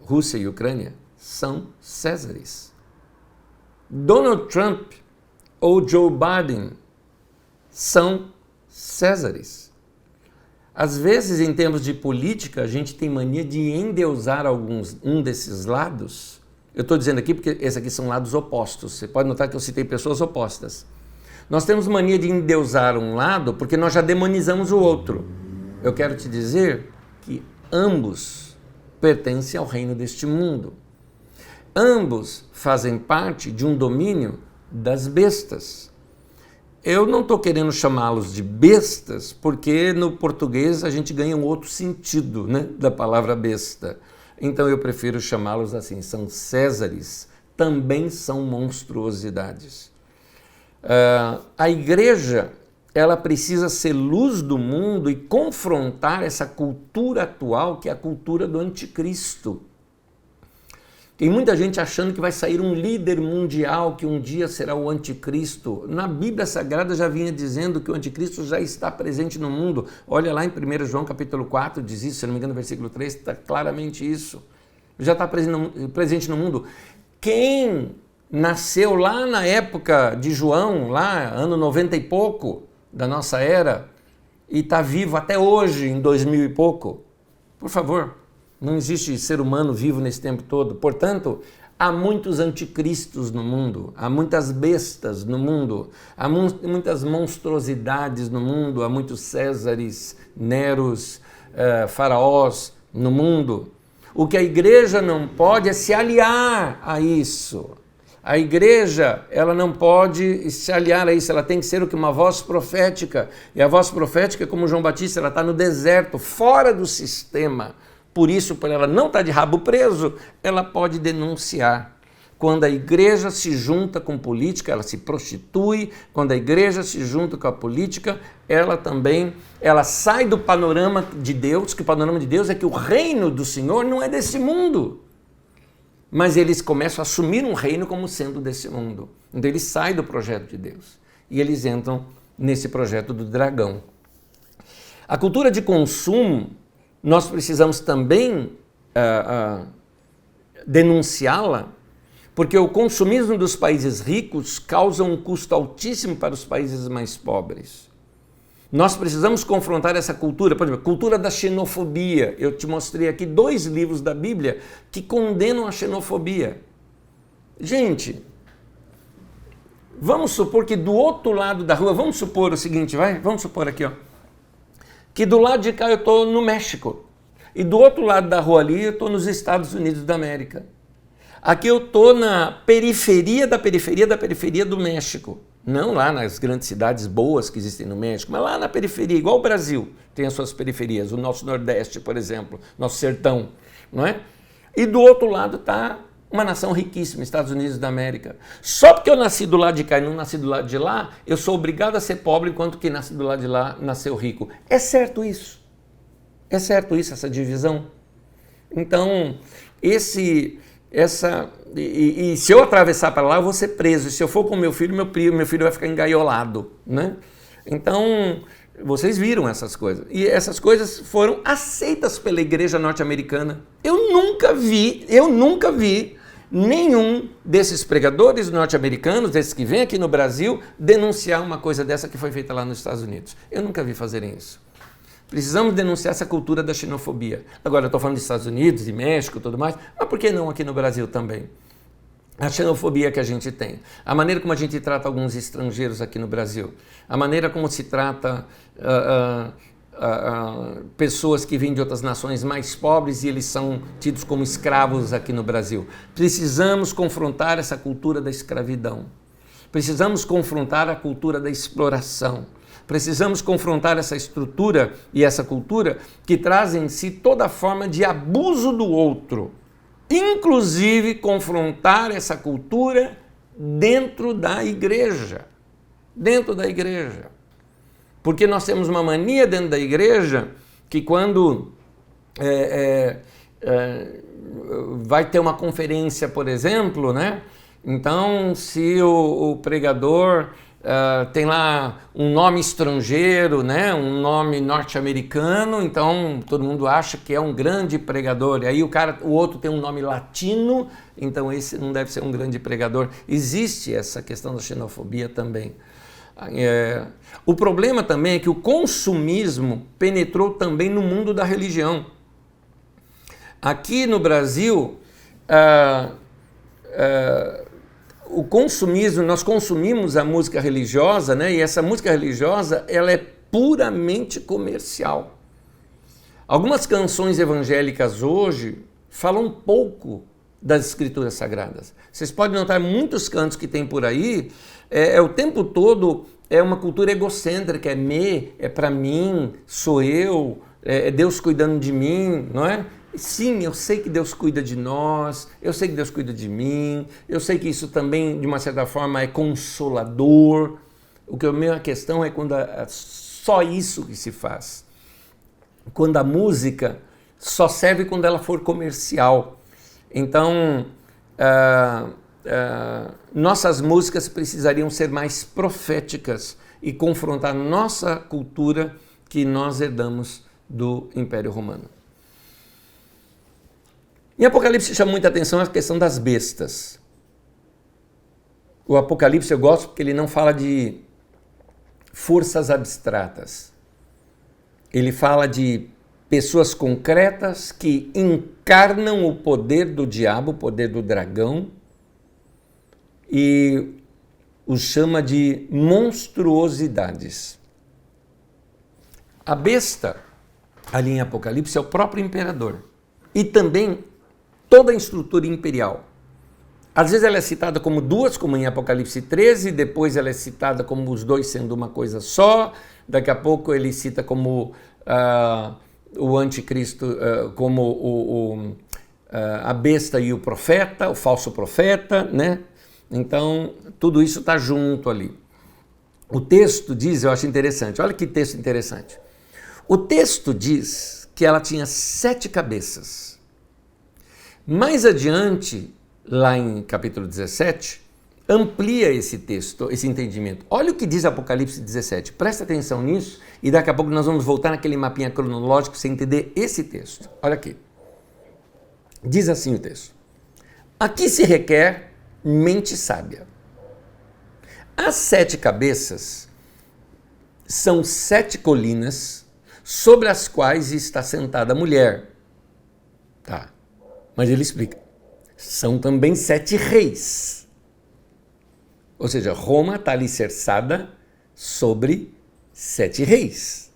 Rússia e Ucrânia, são Césares. Donald Trump ou Joe Biden são Césares. Às vezes, em termos de política, a gente tem mania de endeusar um desses lados. Eu estou dizendo aqui porque esses aqui são lados opostos. Você pode notar que eu citei pessoas opostas. Nós temos mania de endeusar um lado porque nós já demonizamos o outro. Eu quero te dizer que ambos pertencem ao reino deste mundo. Ambos fazem parte de um domínio das bestas. Eu não estou querendo chamá-los de bestas, porque no português a gente ganha um outro sentido, né, da palavra besta. Então eu prefiro chamá-los assim, são Césares, também são monstruosidades. A igreja, ela precisa ser luz do mundo e confrontar essa cultura atual, que é a cultura do anticristo. Tem muita gente achando que vai sair um líder mundial que um dia será o anticristo. Na Bíblia Sagrada já vinha dizendo que o anticristo já está presente no mundo. Olha lá em 1 João capítulo 4, diz isso, se não me engano, no versículo 3, está claramente isso. Já está presente no mundo. Quem nasceu lá na época de João, lá ano 90 e pouco da nossa era, e está vivo até hoje, em 2000 e pouco, por favor. Não existe ser humano vivo nesse tempo todo. Portanto, há muitos anticristos no mundo, há muitas bestas no mundo, há muitas monstruosidades no mundo, há muitos Césares, Neros, faraós no mundo. O que a igreja não pode é se aliar a isso. A igreja, ela não pode se aliar a isso, ela tem que ser o que? Uma voz profética. E a voz profética, como João Batista, ela está no deserto, fora do sistema. Por isso, por ela não estar de rabo preso, ela pode denunciar. Quando a igreja se junta com política, ela se prostitui. Quando a igreja se junta com a política, ela sai do panorama de Deus, que o panorama de Deus é que o reino do Senhor não é desse mundo. Mas eles começam a assumir um reino como sendo desse mundo. Então eles saem do projeto de Deus e eles entram nesse projeto do dragão. A cultura de consumo, nós precisamos também denunciá-la, porque o consumismo dos países ricos causa um custo altíssimo para os países mais pobres. Nós precisamos confrontar essa cultura, por exemplo, cultura da xenofobia. Eu te mostrei aqui 2 livros da Bíblia que condenam a xenofobia. Gente, vamos supor que do outro lado da rua, vamos supor o seguinte, vamos supor aqui, ó, que do lado de cá eu estou no México e do outro lado da rua ali eu estou nos Estados Unidos da América. Aqui eu estou na periferia da periferia da periferia do México. Não lá nas grandes cidades boas que existem no México, mas lá na periferia, igual o Brasil tem as suas periferias, o nosso Nordeste, por exemplo, nosso sertão, não é? E do outro lado está uma nação riquíssima, Estados Unidos da América. Só porque eu nasci do lado de cá e não nasci do lado de lá, eu sou obrigado a ser pobre, enquanto quem nasce do lado de lá nasceu rico. É certo isso? É certo isso, essa divisão? Então, se eu atravessar para lá, eu vou ser preso. E se eu for com meu filho vai ficar engaiolado, né? Então, vocês viram essas coisas. E essas coisas foram aceitas pela igreja norte-americana. Eu nunca vi nenhum desses pregadores norte-americanos, desses que vêm aqui no Brasil, denunciar uma coisa dessa que foi feita lá nos Estados Unidos. Eu nunca vi fazerem isso. Precisamos denunciar essa cultura da xenofobia. Agora, eu estou falando dos Estados Unidos, de México e tudo mais, mas por que não aqui no Brasil também? A xenofobia que a gente tem, a maneira como a gente trata alguns estrangeiros aqui no Brasil, a maneira como se trata pessoas que vêm de outras nações mais pobres e eles são tidos como escravos aqui no Brasil. Precisamos confrontar essa cultura da escravidão. Precisamos confrontar a cultura da exploração. Precisamos confrontar essa estrutura e essa cultura que traz em si toda forma de abuso do outro. Inclusive, confrontar essa cultura dentro da igreja. Dentro da igreja. Porque nós temos uma mania dentro da igreja que quando vai ter uma conferência, por exemplo, né? Então, se o pregador tem lá um nome estrangeiro, né? Um nome norte-americano, então todo mundo acha que é um grande pregador. E aí o outro tem um nome latino, então esse não deve ser um grande pregador. Existe essa questão da xenofobia também. O problema também é que o consumismo penetrou também no mundo da religião. Aqui no Brasil, o consumismo, nós consumimos a música religiosa, né? E essa música religiosa, ela é puramente comercial. Algumas canções evangélicas hoje falam pouco das escrituras sagradas. Vocês podem notar muitos cantos que tem por aí, o tempo todo é uma cultura egocêntrica, é para mim, sou eu, é Deus cuidando de mim, não é? Sim, eu sei que Deus cuida de nós, eu sei que Deus cuida de mim, eu sei que isso também, de uma certa forma, é consolador. A minha questão é quando é só isso que se faz. Quando a música só serve quando ela for comercial. Então, nossas músicas precisariam ser mais proféticas e confrontar nossa cultura que nós herdamos do Império Romano. Em Apocalipse chama muita atenção a questão das bestas. O Apocalipse eu gosto porque ele não fala de forças abstratas. Ele fala de pessoas concretas que encarnam o poder do diabo, o poder do dragão, e os chama de monstruosidades. A besta, ali em Apocalipse, é o próprio imperador. E também toda a estrutura imperial. Às vezes ela é citada como duas, como em Apocalipse 13, depois ela é citada como os dois sendo uma coisa só, daqui a pouco ele cita como o anticristo, como a besta e o profeta, o falso profeta, né? Então, tudo isso está junto ali. O texto diz, eu acho interessante, olha que texto interessante. O texto diz que ela tinha 7 cabeças. Mais adiante, lá em capítulo 17, amplia esse texto, esse entendimento. Olha o que diz Apocalipse 17, presta atenção nisso e daqui a pouco nós vamos voltar naquele mapinha cronológico para você entender esse texto. Olha aqui. Diz assim o texto. Aqui se requer mente sábia. As 7 cabeças são 7 colinas sobre as quais está sentada a mulher. Tá. Mas ele explica. São também 7 reis. Ou seja, Roma está alicerçada sobre 7 reis.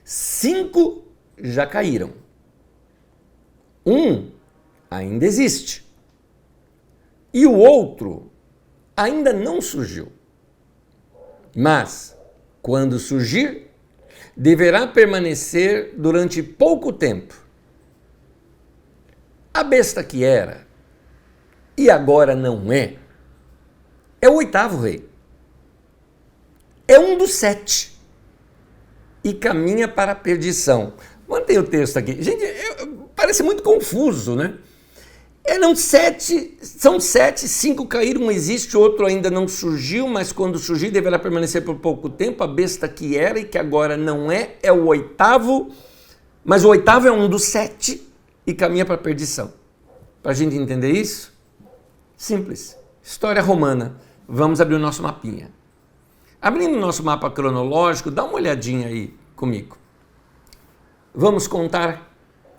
5 já caíram. 1 ainda existe. E o outro ainda não surgiu. Mas, quando surgir, deverá permanecer durante pouco tempo. A besta que era e agora não é o 8º rei. É um dos 7 e caminha para a perdição. Mantém o texto aqui. Gente, parece muito confuso, né? São 7, 5 caíram, um existe, outro ainda não surgiu, mas quando surgir deverá permanecer por pouco tempo. A besta que era e que agora não é o 8º, mas o 8º é um dos 7 e caminha para a perdição. Para a gente entender isso, simples. História romana. Vamos abrir o nosso mapinha. Abrindo o nosso mapa cronológico, dá uma olhadinha aí comigo. Vamos contar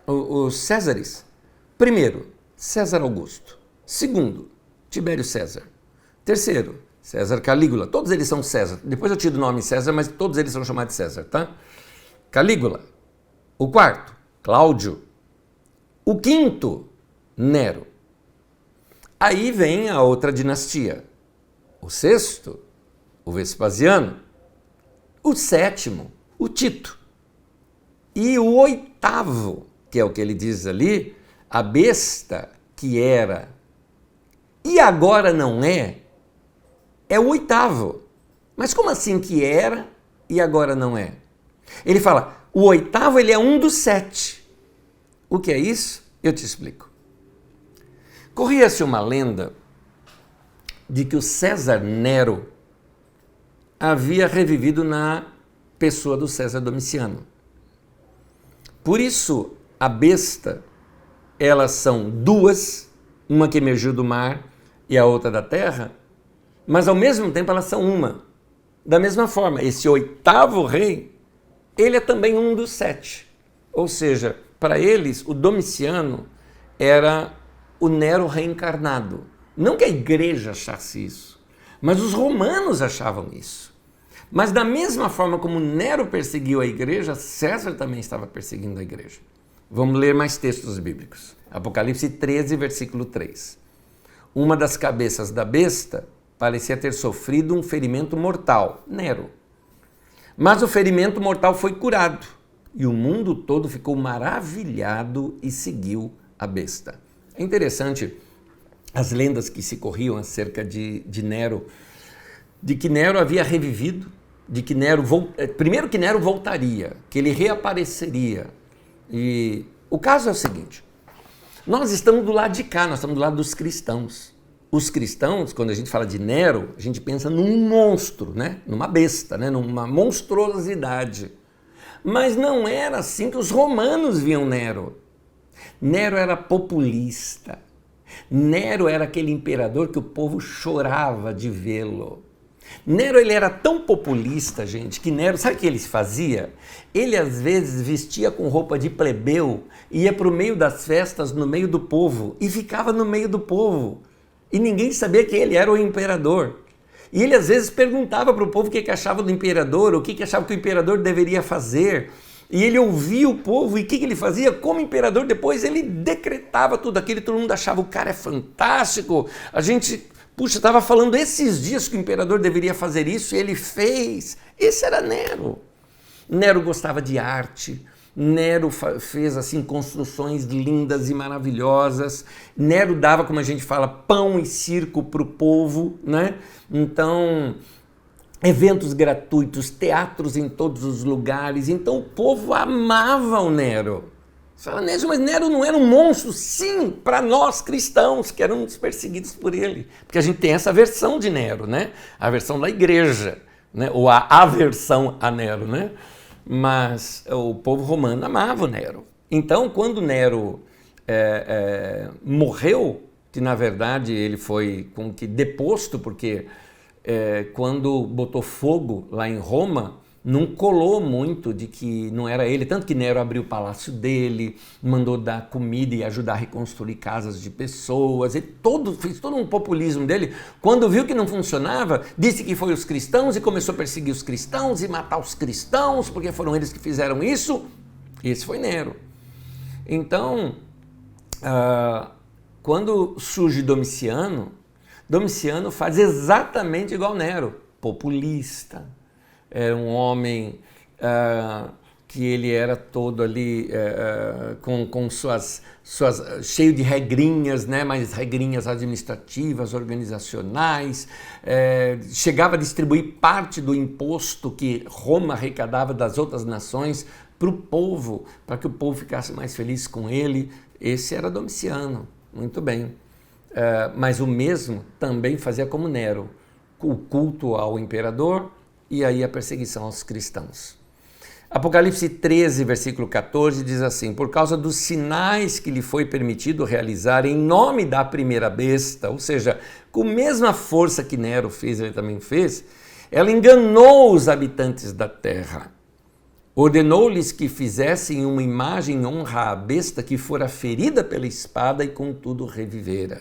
os Césares. Primeiro, César Augusto. Segundo, Tibério César. Terceiro, César Calígula. Todos eles são César. Depois eu tiro o nome César, mas todos eles são chamados de César, tá? Calígula. O quarto, Cláudio. O quinto, Nero. Aí vem a outra dinastia. O sexto, o Vespasiano. O sétimo, o Tito. E o 8º, que é o que ele diz ali, a besta que era e agora não é o 8º. Mas como assim que era e agora não é? Ele fala, o 8º ele é um dos 7. O que é isso? Eu te explico. Corria-se uma lenda de que o César Nero havia revivido na pessoa do César Domiciano. Por isso, a besta, elas são duas, uma que emergiu do mar e a outra da terra, mas ao mesmo tempo elas são uma. Da mesma forma, esse oitavo rei, ele é também um dos 7. Ou seja, para eles, o Domiciano era o Nero reencarnado. Não que a igreja achasse isso, mas os romanos achavam isso. Mas da mesma forma como Nero perseguiu a igreja, César também estava perseguindo a igreja. Vamos ler mais textos bíblicos. Apocalipse 13, versículo 3. Uma das cabeças da besta parecia ter sofrido um ferimento mortal, Nero. Mas o ferimento mortal foi curado, e o mundo todo ficou maravilhado e seguiu a besta. É interessante as lendas que se corriam acerca de Nero, de que Nero havia revivido, de que Nero primeiro que Nero voltaria, que ele reapareceria. E o caso é o seguinte: nós estamos do lado de cá, nós estamos do lado dos cristãos. Os cristãos, quando a gente fala de Nero, a gente pensa num monstro, né? Numa besta, né? Numa monstruosidade. Mas não era assim que os romanos viam Nero. Nero era populista. Nero era aquele imperador que o povo chorava de vê-lo. Nero, ele era tão populista, gente, que Nero, sabe o que ele fazia? Ele às vezes vestia com roupa de plebeu, ia para o meio das festas, no meio do povo, e ficava no meio do povo. E ninguém sabia que ele era o imperador. E ele às vezes perguntava para o povo o que achava do imperador, o que achava que o imperador deveria fazer. E ele ouvia o povo, e o que ele fazia? Como imperador, depois ele decretava tudo aquilo, todo mundo achava: o cara é fantástico, a gente, puxa, estava falando esses dias que o imperador deveria fazer isso, e ele fez. Esse era Nero. Nero gostava de arte. Nero fez assim construções lindas e maravilhosas. Nero dava, como a gente fala, pão e circo para o povo, né? Então, eventos gratuitos, teatros em todos os lugares. Então o povo amava o Nero. Você fala: Nero, mas Nero não era um monstro? Sim, para nós cristãos que éramos perseguidos por ele. Porque a gente tem essa versão de Nero, né? A versão da igreja, né? Ou a aversão a Nero, né? Mas o povo romano amava o Nero. Então, quando Nero morreu, que na verdade ele foi como que deposto, porque quando botou fogo lá em Roma, não colou muito de que não era ele, tanto que Nero abriu o palácio dele, mandou dar comida e ajudar a reconstruir casas de pessoas, e fez todo um populismo dele. Quando viu que não funcionava, disse que foi os cristãos e começou a perseguir os cristãos e matar os cristãos, porque foram eles que fizeram isso. Esse foi Nero. Então, quando surge Domiciano, Domiciano faz exatamente igual Nero, populista. Era um homem que ele era todo ali com suas cheio de regrinhas, né? Mas regrinhas administrativas, organizacionais. Chegava a distribuir parte do imposto que Roma arrecadava das outras nações para o povo, para que o povo ficasse mais feliz com ele. Esse era Domiciano, muito bem. Mas o mesmo também fazia como Nero, o culto ao imperador e aí a perseguição aos cristãos. Apocalipse 13, versículo 14 diz assim: por causa dos sinais que lhe foi permitido realizar em nome da primeira besta, ou seja, com a mesma força que Nero fez, ele também fez, ela enganou os habitantes da terra. Ordenou-lhes que fizessem uma imagem em honra à besta que fora ferida pela espada e contudo revivera.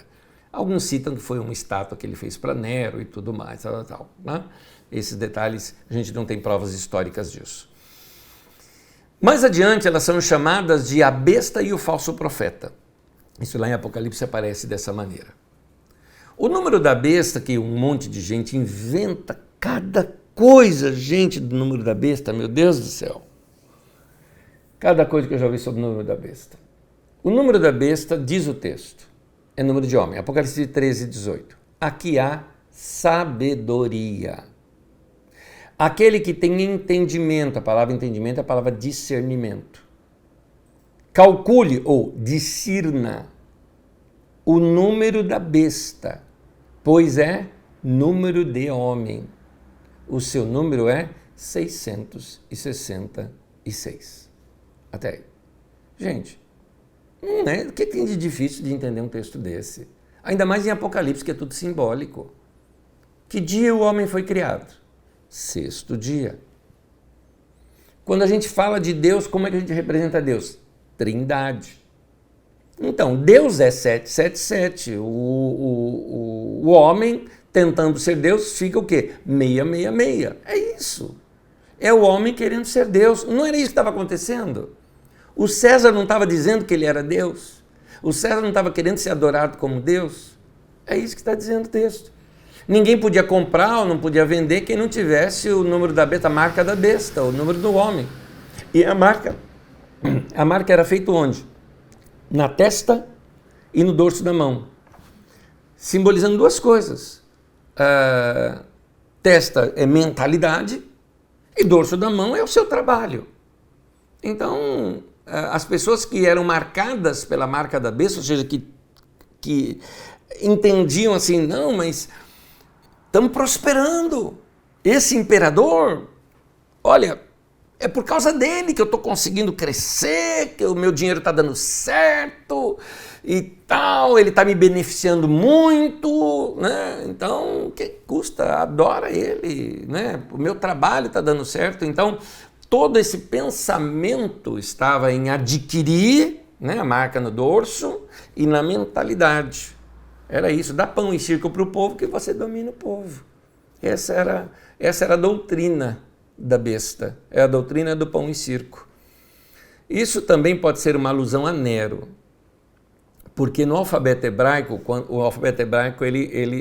Alguns citam que foi uma estátua que ele fez para Nero e tudo mais, tal, né? Esses detalhes, a gente não tem provas históricas disso. Mais adiante, elas são chamadas de a besta e o falso profeta. Isso lá em Apocalipse aparece dessa maneira. O número da besta, que um monte de gente inventa cada coisa, gente, do número da besta, meu Deus do céu. Cada coisa que eu já ouvi sobre o número da besta. O número da besta, diz o texto, é número de homem. Apocalipse 13, 18. Aqui há sabedoria. Aquele que tem entendimento, a palavra entendimento é a palavra discernimento. Calcule ou discirna o número da besta, pois é número de homem. o seu número é 666. Até aí. Gente, não é? O que tem de difícil de entender um texto desse? Ainda mais em Apocalipse, que é tudo simbólico. Que dia o homem foi criado? Sexto dia. Quando a gente fala de Deus, como é que a gente representa Deus? Trindade. Então, Deus é 777. O homem, tentando ser Deus, fica o quê? 666. É isso. É o homem querendo ser Deus. Não era isso que estava acontecendo? O César não estava dizendo que ele era Deus? O César não estava querendo ser adorado como Deus? É isso que está dizendo o texto. Ninguém podia comprar ou não podia vender quem não tivesse o número da besta, a marca da besta, o número do homem. E a marca era feita onde? Na testa e no dorso da mão. Simbolizando duas coisas. Testa é mentalidade e dorso da mão é o seu trabalho. Então, as pessoas que eram marcadas pela marca da besta, ou seja, que entendiam assim, não, mas estamos prosperando. Esse imperador, olha, é por causa dele que eu estou conseguindo crescer, que o meu dinheiro está dando certo e tal, ele está me beneficiando muito, né? Então, o que custa? Adora ele, né? O meu trabalho está dando certo. Então, todo esse pensamento estava em adquirir, né, a marca no dorso e na mentalidade. Era isso, dá pão e circo para o povo que você domina o povo. Essa era a doutrina da besta, é a doutrina do pão e circo. Isso também pode ser uma alusão a Nero, porque no alfabeto hebraico,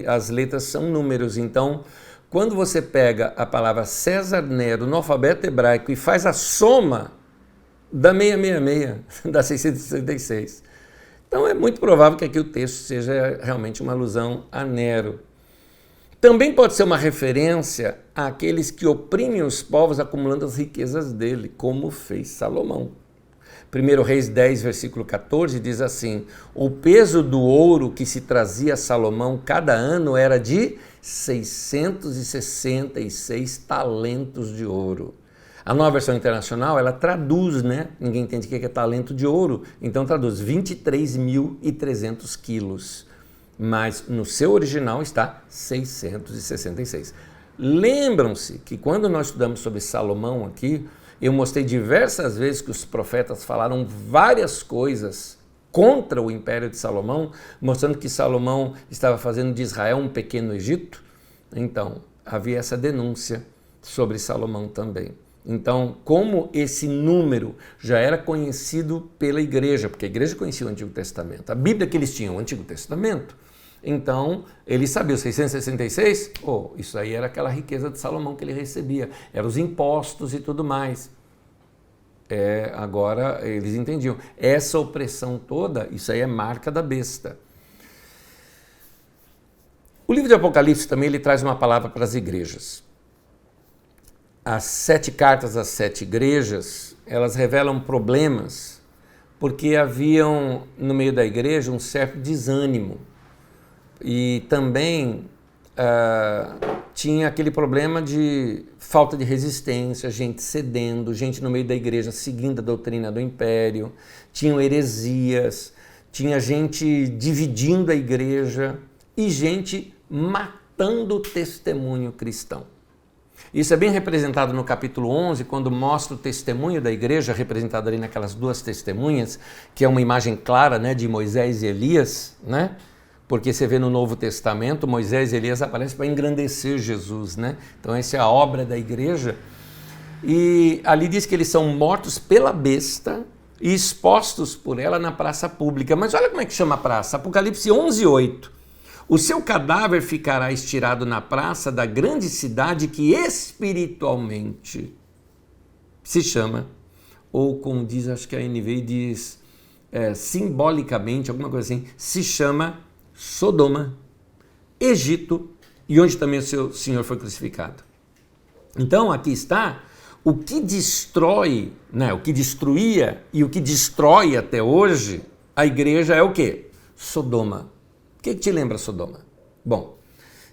as letras são números, então quando você pega a palavra César Nero no alfabeto hebraico e faz a soma, dá 666, dá 666. Então é muito provável que aqui o texto seja realmente uma alusão a Nero. Também pode ser uma referência àqueles que oprimem os povos acumulando as riquezas dele, como fez Salomão. 1 Reis 10, versículo 14, diz assim: o peso do ouro que se trazia a Salomão cada ano era de 666 talentos de ouro. A Nova Versão Internacional, ela traduz, né? Ninguém entende o que é talento de ouro, então traduz 23.300 quilos. Mas no seu original está 666. Lembram-se que quando nós estudamos sobre Salomão aqui, eu mostrei diversas vezes que os profetas falaram várias coisas contra o Império de Salomão, mostrando que Salomão estava fazendo de Israel um pequeno Egito. Então, havia essa denúncia sobre Salomão também. Então, como esse número já era conhecido pela igreja, porque a igreja conhecia o Antigo Testamento, a Bíblia que eles tinham, o Antigo Testamento, então eles sabiam, 666, isso aí era aquela riqueza de Salomão que ele recebia, eram os impostos e tudo mais. Agora eles entendiam, essa opressão toda, isso aí é marca da besta. O livro de Apocalipse também ele traz uma palavra para as igrejas. As 7 cartas às 7 igrejas, elas revelam problemas, porque haviam no meio da igreja um certo desânimo. E também tinha aquele problema de falta de resistência, gente cedendo, gente no meio da igreja seguindo a doutrina do império, tinham heresias, tinha gente dividindo a igreja e gente matando o testemunho cristão. Isso é bem representado no capítulo 11, quando mostra o testemunho da igreja, representado ali naquelas 2 testemunhas, que é uma imagem clara, né, de Moisés e Elias, né? Porque você vê no Novo Testamento, Moisés e Elias aparecem para engrandecer Jesus, né? Então essa é a obra da igreja. E ali diz que eles são mortos pela besta e expostos por ela na praça pública. Mas olha como é que chama a praça, Apocalipse 11, 8. O seu cadáver ficará estirado na praça da grande cidade que espiritualmente se chama, ou como diz, acho que a NVI diz simbolicamente, alguma coisa assim, se chama Sodoma, Egito e onde também o seu Senhor foi crucificado. Então aqui está o que destrói, né, o que destruía e o que destrói até hoje a igreja é o quê? Sodoma. O que te lembra Sodoma? Bom,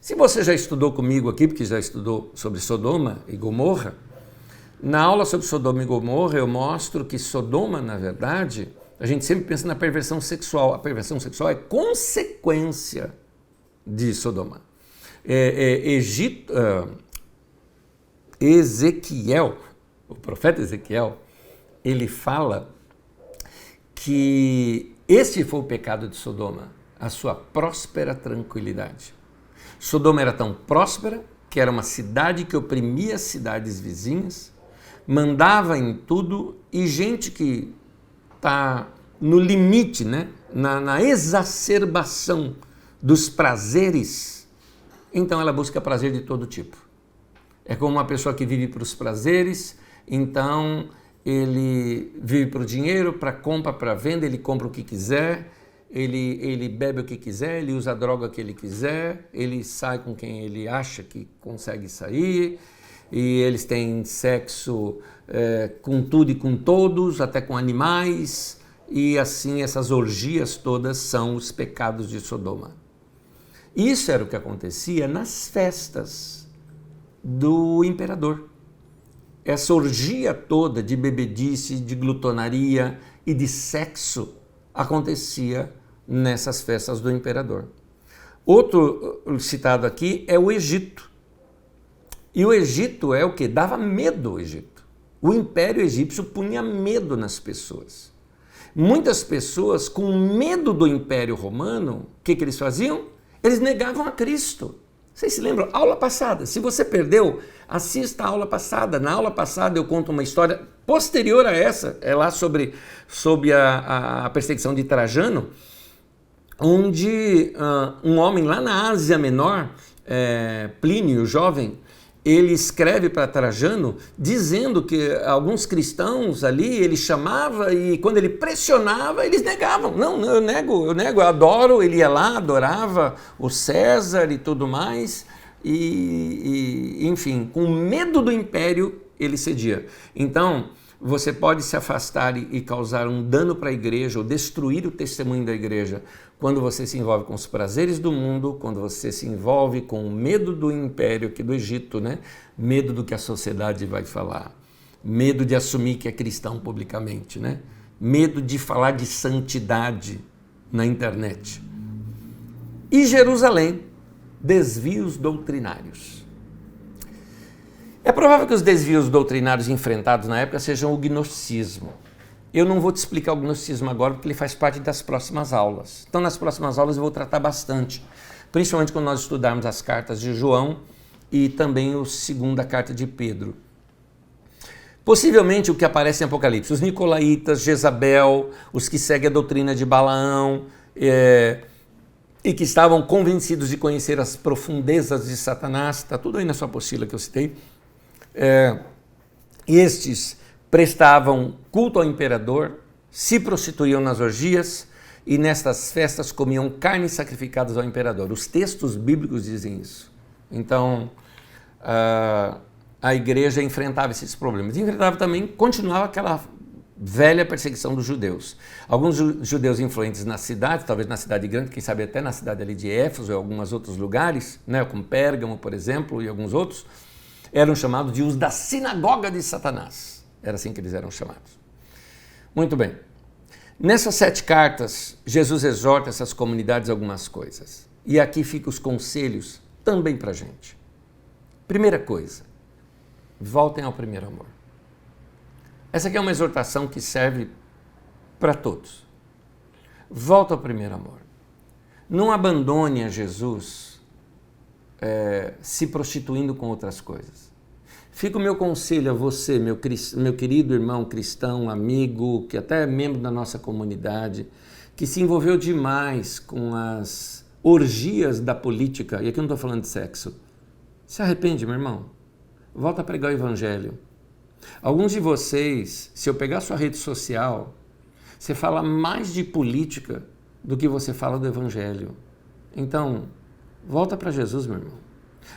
Se você já estudou comigo aqui, porque já estudou sobre Sodoma e Gomorra, na aula sobre Sodoma e Gomorra eu mostro que Sodoma, na verdade, a gente sempre pensa na perversão sexual. A perversão sexual é consequência de Sodoma. Ezequiel, o profeta Ezequiel, ele fala que este foi o pecado de Sodoma, a sua próspera tranquilidade. Sodoma era tão próspera que era uma cidade que oprimia as cidades vizinhas, mandava em tudo, e gente que está no limite, né? na exacerbação dos prazeres, então ela busca prazer de todo tipo. É como uma pessoa que vive para os prazeres, então ele vive para o dinheiro, para compra, para venda, ele compra o que quiser, ele bebe o que quiser, ele usa a droga que ele quiser, ele sai com quem ele acha que consegue sair, e eles têm sexo com tudo e com todos, até com animais, e assim essas orgias todas são os pecados de Sodoma. Isso era o que acontecia nas festas do imperador. Essa orgia toda de bebedice, de glutonaria e de sexo acontecia nessas festas do imperador. Outro citado aqui é o Egito. E o Egito é o que? Dava medo ao Egito. O Império Egípcio punha medo nas pessoas. Muitas pessoas, com medo do Império Romano, o que eles faziam? Eles negavam a Cristo. Vocês se lembram? Aula passada. Se você perdeu, assista a aula passada. Na aula passada eu conto uma história posterior a essa, é lá sobre a perseguição de Trajano, onde um homem lá na Ásia Menor, Plínio, o jovem, ele escreve para Trajano dizendo que alguns cristãos ali, ele chamava e quando ele pressionava, eles negavam. Não, eu nego, eu adoro. Ele ia lá, adorava o César e tudo mais. Enfim, com medo do império, ele cedia. Então, você pode se afastar e causar um dano para a igreja ou destruir o testemunho da igreja quando você se envolve com os prazeres do mundo, quando você se envolve com o medo do império aqui do Egito, né? Medo do que a sociedade vai falar, medo de assumir que é cristão publicamente, né? Medo de falar de santidade na internet. E Jerusalém, desvios doutrinários. É provável que os desvios doutrinários enfrentados na época sejam o gnosticismo. Eu não vou te explicar o gnosticismo agora, porque ele faz parte das próximas aulas. Então, nas próximas aulas eu vou tratar bastante, principalmente quando nós estudarmos as cartas de João e também a segunda carta de Pedro. Possivelmente o que aparece em Apocalipse, os nicolaítas, Jezabel, os que seguem a doutrina de Balaão, e que estavam convencidos de conhecer as profundezas de Satanás, está tudo aí na sua apostila que eu citei. Estes prestavam culto ao imperador, se prostituíam nas orgias e nestas festas comiam carnes sacrificadas ao imperador. Os textos bíblicos dizem isso. Então, a igreja enfrentava esses problemas. Enfrentava também, continuava aquela velha perseguição dos judeus. Alguns judeus influentes na cidade, talvez na cidade grande, quem sabe até na cidade ali de Éfeso ou alguns outros lugares, né, como Pérgamo, por exemplo, e alguns outros, eram chamados de os da sinagoga de Satanás. Era assim que eles eram chamados. Muito bem. Nessas 7 cartas, Jesus exorta essas comunidades algumas coisas. E aqui ficam os conselhos também para a gente. Primeira coisa, voltem ao primeiro amor. Essa aqui é uma exortação que serve para todos. Volta ao primeiro amor. Não abandone a Jesus se prostituindo com outras coisas. Fica o meu conselho a você, meu querido irmão cristão, amigo, que até é membro da nossa comunidade, que se envolveu demais com as orgias da política, e aqui eu não estou falando de sexo. Se arrepende, meu irmão. Volta a pregar o evangelho. Alguns de vocês, se eu pegar sua rede social, você fala mais de política do que você fala do evangelho. Então, volta para Jesus, meu irmão.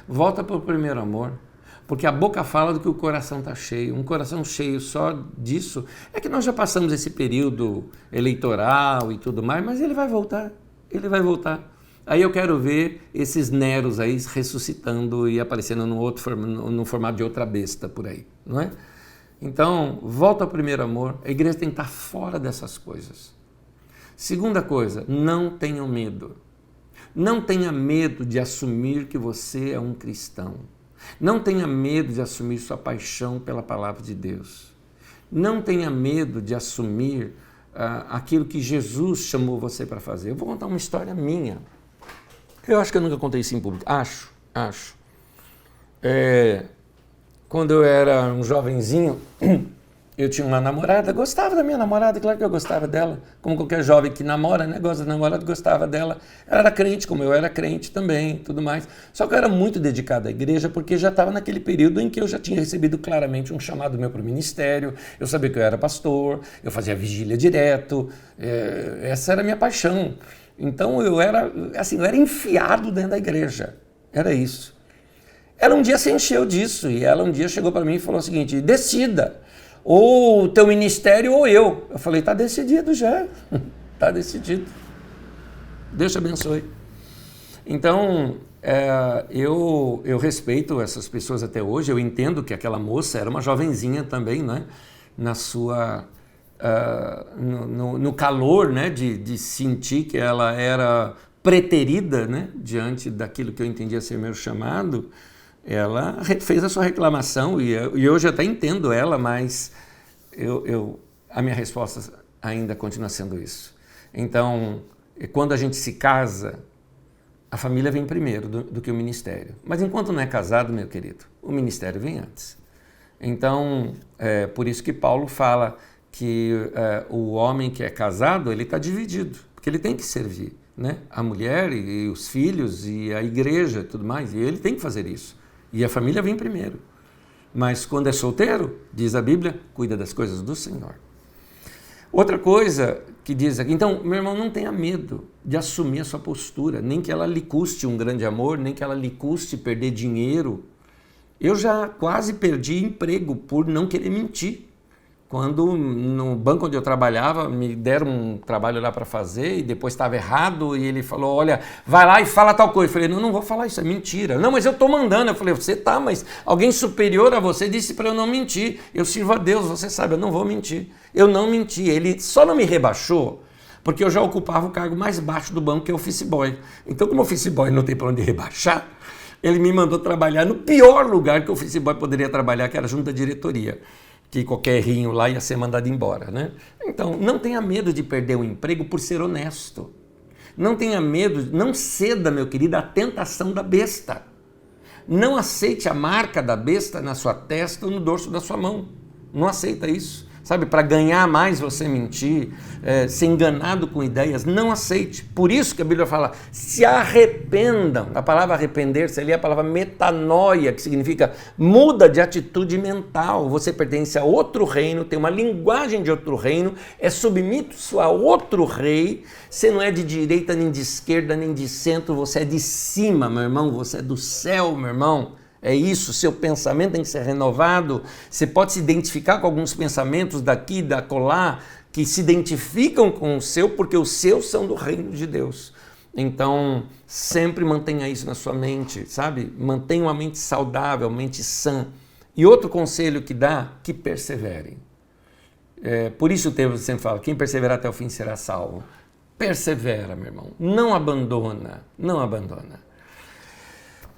Volta para o primeiro amor. Porque a boca fala do que o coração está cheio. Um coração cheio só disso. É que nós já passamos esse período eleitoral e tudo mais, mas ele vai voltar. Ele vai voltar. Aí eu quero ver esses Neros aí ressuscitando e aparecendo no formato de outra besta por aí, não é? Então, volta ao primeiro amor. A igreja tem que estar fora dessas coisas. Segunda coisa, não tenham medo. Não tenha medo de assumir que você é um cristão. Não tenha medo de assumir sua paixão pela palavra de Deus. Não tenha medo de assumir aquilo que Jesus chamou você para fazer. Eu vou contar uma história minha. Eu acho que eu nunca contei isso em público. Acho. Quando eu era um jovenzinho, eu tinha uma namorada, gostava da minha namorada, claro que eu gostava dela, como qualquer jovem que namora, né, gosta da namorada, gostava dela. Ela era crente, como eu era crente também, tudo mais. Só que eu era muito dedicado à igreja, porque já estava naquele período em que eu já tinha recebido claramente um chamado meu para o ministério, eu sabia que eu era pastor, eu fazia vigília direto, essa era a minha paixão. Então eu era enfiado dentro da igreja, era isso. Ela um dia se encheu disso, e ela um dia chegou para mim e falou o seguinte: decida, ou o teu ministério ou eu. Eu falei, tá decidido já, tá decidido. Deus te abençoe. Então, eu respeito essas pessoas até hoje, eu entendo que aquela moça era uma jovenzinha também, né? Na sua... no calor, né? De sentir que ela era preterida, né? Diante daquilo que eu entendia ser meu chamado. Ela fez a sua reclamação e hoje eu até entendo ela, mas a minha resposta ainda continua sendo isso. Então, quando a gente se casa, a família vem primeiro do que o ministério. Mas enquanto não é casado, meu querido, o ministério vem antes. Então, por isso que Paulo fala que o homem que é casado, ele está dividido, porque ele tem que servir, né? A mulher e os filhos e a igreja e tudo mais, e ele tem que fazer isso. E a família vem primeiro. Mas quando é solteiro, diz a Bíblia, cuida das coisas do Senhor. Outra coisa que diz aqui, então, meu irmão, não tenha medo de assumir a sua postura, nem que ela lhe custe um grande amor, nem que ela lhe custe perder dinheiro. Eu já quase perdi emprego por não querer mentir. Quando no banco onde eu trabalhava, me deram um trabalho lá para fazer e depois estava errado e ele falou, olha, vai lá e fala tal coisa. Eu falei, não vou falar isso, é mentira. Não, mas eu estou mandando. Eu falei, você tá, mas alguém superior a você disse para eu não mentir. Eu sirvo a Deus, você sabe, eu não vou mentir. Eu não menti. Ele só não me rebaixou porque eu já ocupava o cargo mais baixo do banco, que é o office boy. Então, como office boy não tem para onde rebaixar, ele me mandou trabalhar no pior lugar que o office boy poderia trabalhar, que era junto da diretoria. Que qualquer rinho lá ia ser mandado embora, né? Então, não tenha medo de perder o emprego por ser honesto. Não tenha medo, não ceda, meu querido, à tentação da besta. Não aceite a marca da besta na sua testa ou no dorso da sua mão. Não aceita isso. Sabe, para ganhar mais você mentir, ser enganado com ideias, não aceite. Por isso que a Bíblia fala, se arrependam. A palavra arrepender-se ali é a palavra metanoia, que significa muda de atitude mental. Você pertence a outro reino, tem uma linguagem de outro reino, é submisso a outro rei. Você não é de direita, nem de esquerda, nem de centro, você é de cima, meu irmão, você é do céu, meu irmão. É isso, seu pensamento tem que ser renovado. Você pode se identificar com alguns pensamentos daqui, da acolá, que se identificam com o seu, porque os seus são do reino de Deus. Então, sempre mantenha isso na sua mente, sabe? Mantenha uma mente saudável, mente sã. E outro conselho que dá, que perseverem. Por isso o texto sempre fala, quem perseverar até o fim será salvo. Persevera, meu irmão. Não abandona, não abandona.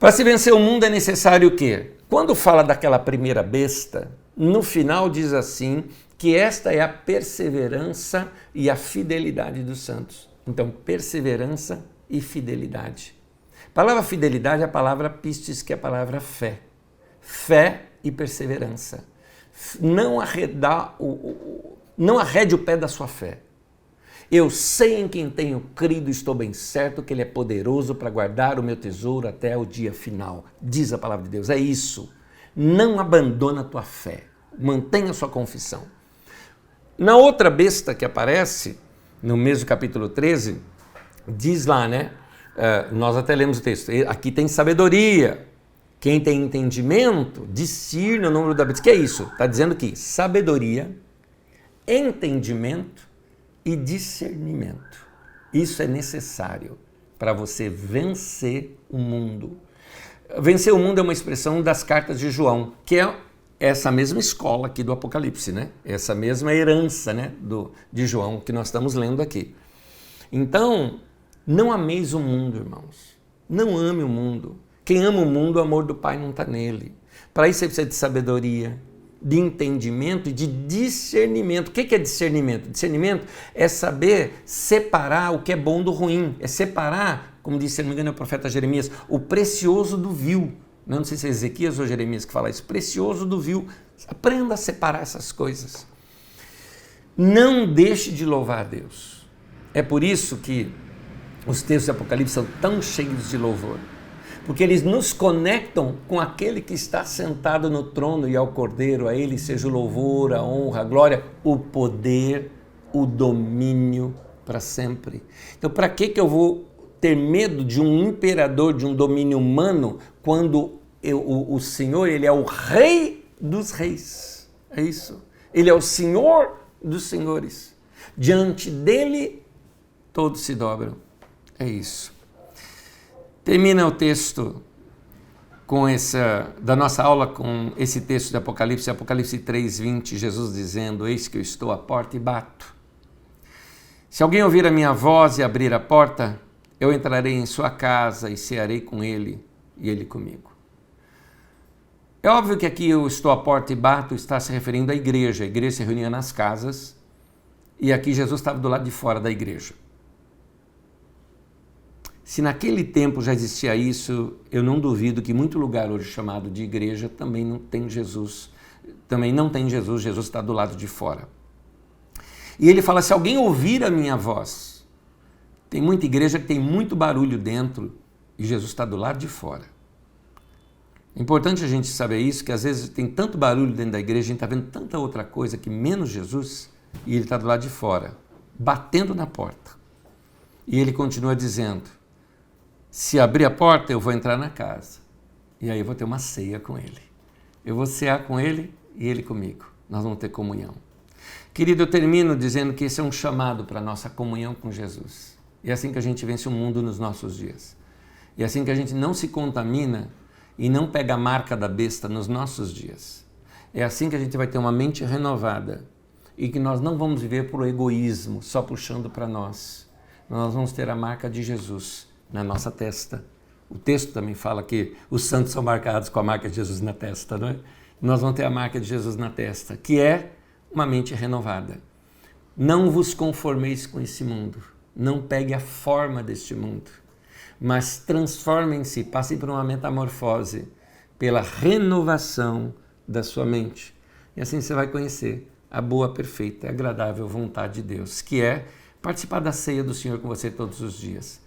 Para se vencer o mundo é necessário o quê? Quando fala daquela primeira besta, no final diz assim, que esta é a perseverança e a fidelidade dos santos. Então, perseverança e fidelidade. A palavra fidelidade é a palavra pistis, que é a palavra fé. Fé e perseverança. Não arrede o pé da sua fé. Eu sei em quem tenho crido, estou bem certo que Ele é poderoso para guardar o meu tesouro até o dia final. Diz a palavra de Deus, é isso. Não abandona a tua fé, mantenha a sua confissão. Na outra besta que aparece, no mesmo capítulo 13, diz lá, né? Nós até lemos o texto, aqui tem sabedoria. Quem tem entendimento, discerne o número da besta. O que é isso? Está dizendo que sabedoria, entendimento e discernimento. Isso é necessário. para você vencer o mundo. Vencer o mundo é uma expressão das cartas de João, que é essa mesma escola aqui do Apocalipse, né? Essa mesma herança, né, de João que nós estamos lendo aqui. Então, não ameis o mundo, irmãos. Não ame o mundo. Quem ama o mundo, o amor do Pai não está nele. Para isso você precisa de sabedoria, de entendimento e de discernimento. O que é discernimento? Discernimento é saber separar o que é bom do ruim. É separar, como disse, se não me engano, é o profeta Jeremias, o precioso do vil. Não sei se é Ezequias ou Jeremias que fala isso. Precioso do vil. Aprenda a separar essas coisas. Não deixe de louvar a Deus. É por isso que os textos do Apocalipse são tão cheios de louvor. Porque eles nos conectam com aquele que está sentado no trono e ao Cordeiro. A ele seja o louvor, a honra, a glória, o poder, o domínio para sempre. Então, para que eu vou ter medo de um imperador, de um domínio humano, quando o Senhor, ele é o Rei dos Reis? É isso. Ele é o Senhor dos Senhores. Diante dele, todos se dobram. É isso. Termina o texto da nossa aula com esse texto de Apocalipse, Apocalipse 3:20, Jesus dizendo: eis que eu estou à porta e bato. Se alguém ouvir a minha voz e abrir a porta, eu entrarei em sua casa e cearei com ele e ele comigo. É óbvio que aqui eu estou à porta e bato está se referindo à igreja. A igreja se reunia nas casas e aqui Jesus estava do lado de fora da igreja. Se naquele tempo já existia isso, eu não duvido que muito lugar hoje chamado de igreja também não tem Jesus. Jesus está do lado de fora. E ele fala, se alguém ouvir a minha voz, tem muita igreja que tem muito barulho dentro e Jesus está do lado de fora. É importante a gente saber isso, que às vezes tem tanto barulho dentro da igreja, a gente está vendo tanta outra coisa que menos Jesus, e ele está do lado de fora, batendo na porta. E ele continua dizendo, se abrir a porta, eu vou entrar na casa. E aí eu vou ter uma ceia com ele. Eu vou cear com ele e ele comigo. Nós vamos ter comunhão. Querido, eu termino dizendo que esse é um chamado para a nossa comunhão com Jesus. E é assim que a gente vence o mundo nos nossos dias. E é assim que a gente não se contamina e não pega a marca da besta nos nossos dias. É assim que a gente vai ter uma mente renovada e que nós não vamos viver por egoísmo, só puxando para nós. Nós vamos ter a marca de Jesus na nossa testa. O texto também fala que os santos são marcados com a marca de Jesus na testa, não é? Nós vamos ter a marca de Jesus na testa, que é uma mente renovada. Não vos conformeis com esse mundo. Não pegue a forma deste mundo, mas transformem-se, passem por uma metamorfose, pela renovação da sua mente. E assim você vai conhecer a boa, perfeita e agradável vontade de Deus, que é participar da ceia do Senhor com você todos os dias.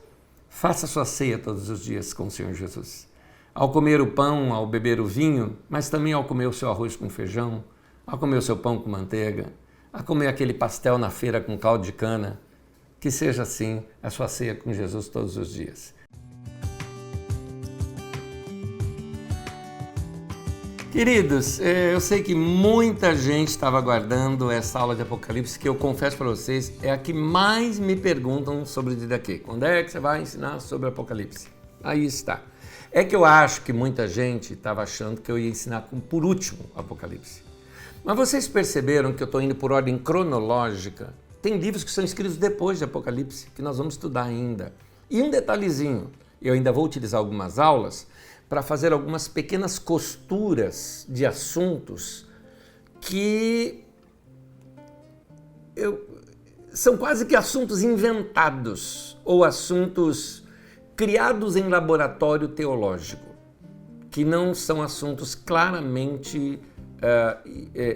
Faça sua ceia todos os dias com o Senhor Jesus. Ao comer o pão, ao beber o vinho, mas também ao comer o seu arroz com feijão, ao comer o seu pão com manteiga, a comer aquele pastel na feira com caldo de cana, que seja assim a sua ceia com Jesus todos os dias. Queridos, eu sei que muita gente estava aguardando essa aula de Apocalipse, que eu confesso para vocês, é a que mais me perguntam sobre o daqui. Quando é que você vai ensinar sobre Apocalipse? Aí está. É que eu acho que muita gente estava achando que eu ia ensinar por último Apocalipse. Mas vocês perceberam que eu estou indo por ordem cronológica? Tem livros que são escritos depois de Apocalipse, que nós vamos estudar ainda. E um detalhezinho, eu ainda vou utilizar algumas aulas para fazer algumas pequenas costuras de assuntos que são quase que assuntos inventados ou assuntos criados em laboratório teológico, que não são assuntos claramente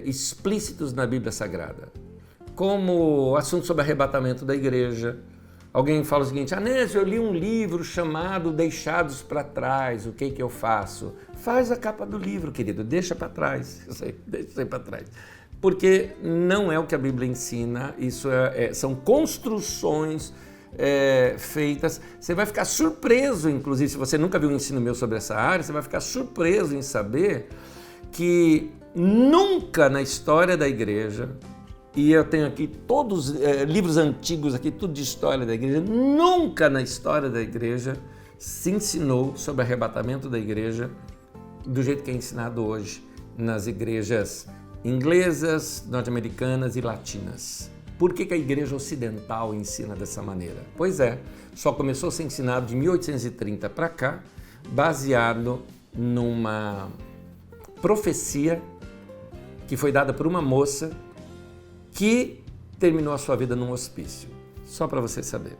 explícitos na Bíblia Sagrada, como o assunto sobre arrebatamento da igreja. Alguém fala o seguinte, Anésio, eu li um livro chamado Deixados para Trás, o que eu faço? Faz a capa do livro, querido, deixa para trás, deixa isso aí para trás. Porque não é o que a Bíblia ensina, isso são construções feitas. Você vai ficar surpreso, inclusive, se você nunca viu um ensino meu sobre essa área, você vai ficar surpreso em saber que nunca na história da igreja e eu tenho aqui todos livros antigos aqui, tudo de história da igreja. Nunca na história da igreja se ensinou sobre arrebatamento da igreja do jeito que é ensinado hoje nas igrejas inglesas, norte-americanas e latinas. Por que a igreja ocidental ensina dessa maneira? Pois é, só começou a ser ensinado de 1830 para cá, baseado numa profecia que foi dada por uma moça que terminou a sua vida num hospício. Só para você saber.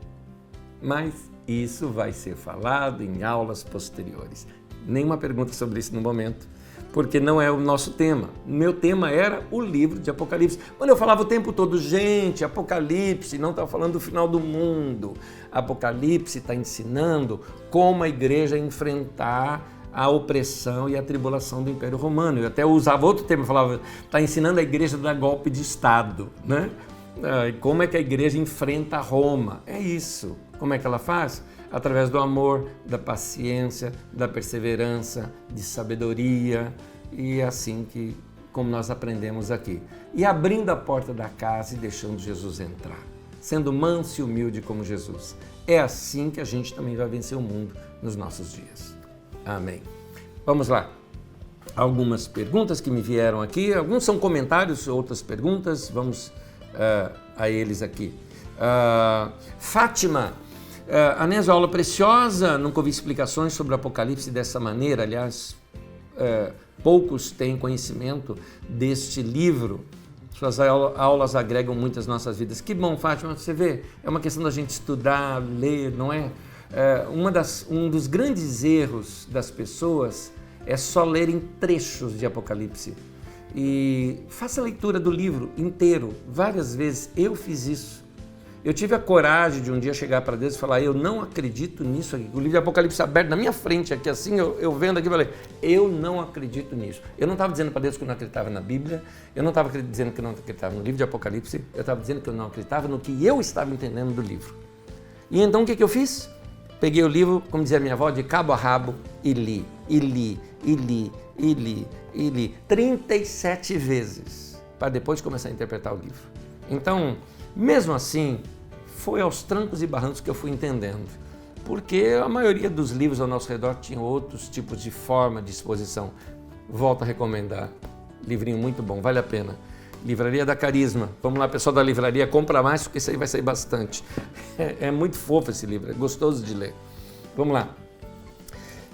Mas isso vai ser falado em aulas posteriores. Nenhuma pergunta sobre isso no momento, porque não é o nosso tema. Meu tema era o livro de Apocalipse. Quando eu falava o tempo todo, gente, Apocalipse não está falando do final do mundo. Apocalipse está ensinando como a igreja enfrentar a opressão e a tribulação do Império Romano. Eu até usava outro termo, eu falava, está ensinando a igreja a dar golpe de Estado, né? Como é que a igreja enfrenta Roma? É isso. Como é que ela faz? Através do amor, da paciência, da perseverança, de sabedoria, e é assim como nós aprendemos aqui. E abrindo a porta da casa e deixando Jesus entrar, sendo manso e humilde como Jesus. É assim que a gente também vai vencer o mundo nos nossos dias. Amém. Vamos lá. Algumas perguntas que me vieram aqui, alguns são comentários, outras perguntas, vamos a eles aqui. Fátima, Anésio, aula preciosa, nunca ouvi explicações sobre o Apocalipse dessa maneira, aliás, poucos têm conhecimento deste livro, suas aulas agregam muito às nossas vidas. Que bom, Fátima, você vê, é uma questão da gente estudar, ler, não é? Um dos grandes erros das pessoas é só lerem trechos de Apocalipse. E faça a leitura do livro inteiro, várias vezes. Eu fiz isso. Eu tive a coragem de um dia chegar para Deus e falar, eu não acredito nisso aqui. O livro de Apocalipse aberto na minha frente, aqui assim, eu vendo aqui, falei, eu não acredito nisso. Eu não estava dizendo para Deus que eu não acreditava na Bíblia, eu não estava dizendo que eu não acreditava no livro de Apocalipse, eu estava dizendo que eu não acreditava no que eu estava entendendo do livro. E então o que eu fiz? Peguei o livro, como dizia minha avó, de cabo a rabo e li, e li, e li, e li, e li 37 vezes, para depois começar a interpretar o livro. Então, mesmo assim, foi aos trancos e barrancos que eu fui entendendo, porque a maioria dos livros ao nosso redor tinham outros tipos de forma de exposição. Volto a recomendar, livrinho muito bom, vale a pena. Livraria da Carisma. Vamos lá, pessoal da livraria, compra mais, porque isso aí vai sair bastante. É muito fofo esse livro, é gostoso de ler. Vamos lá.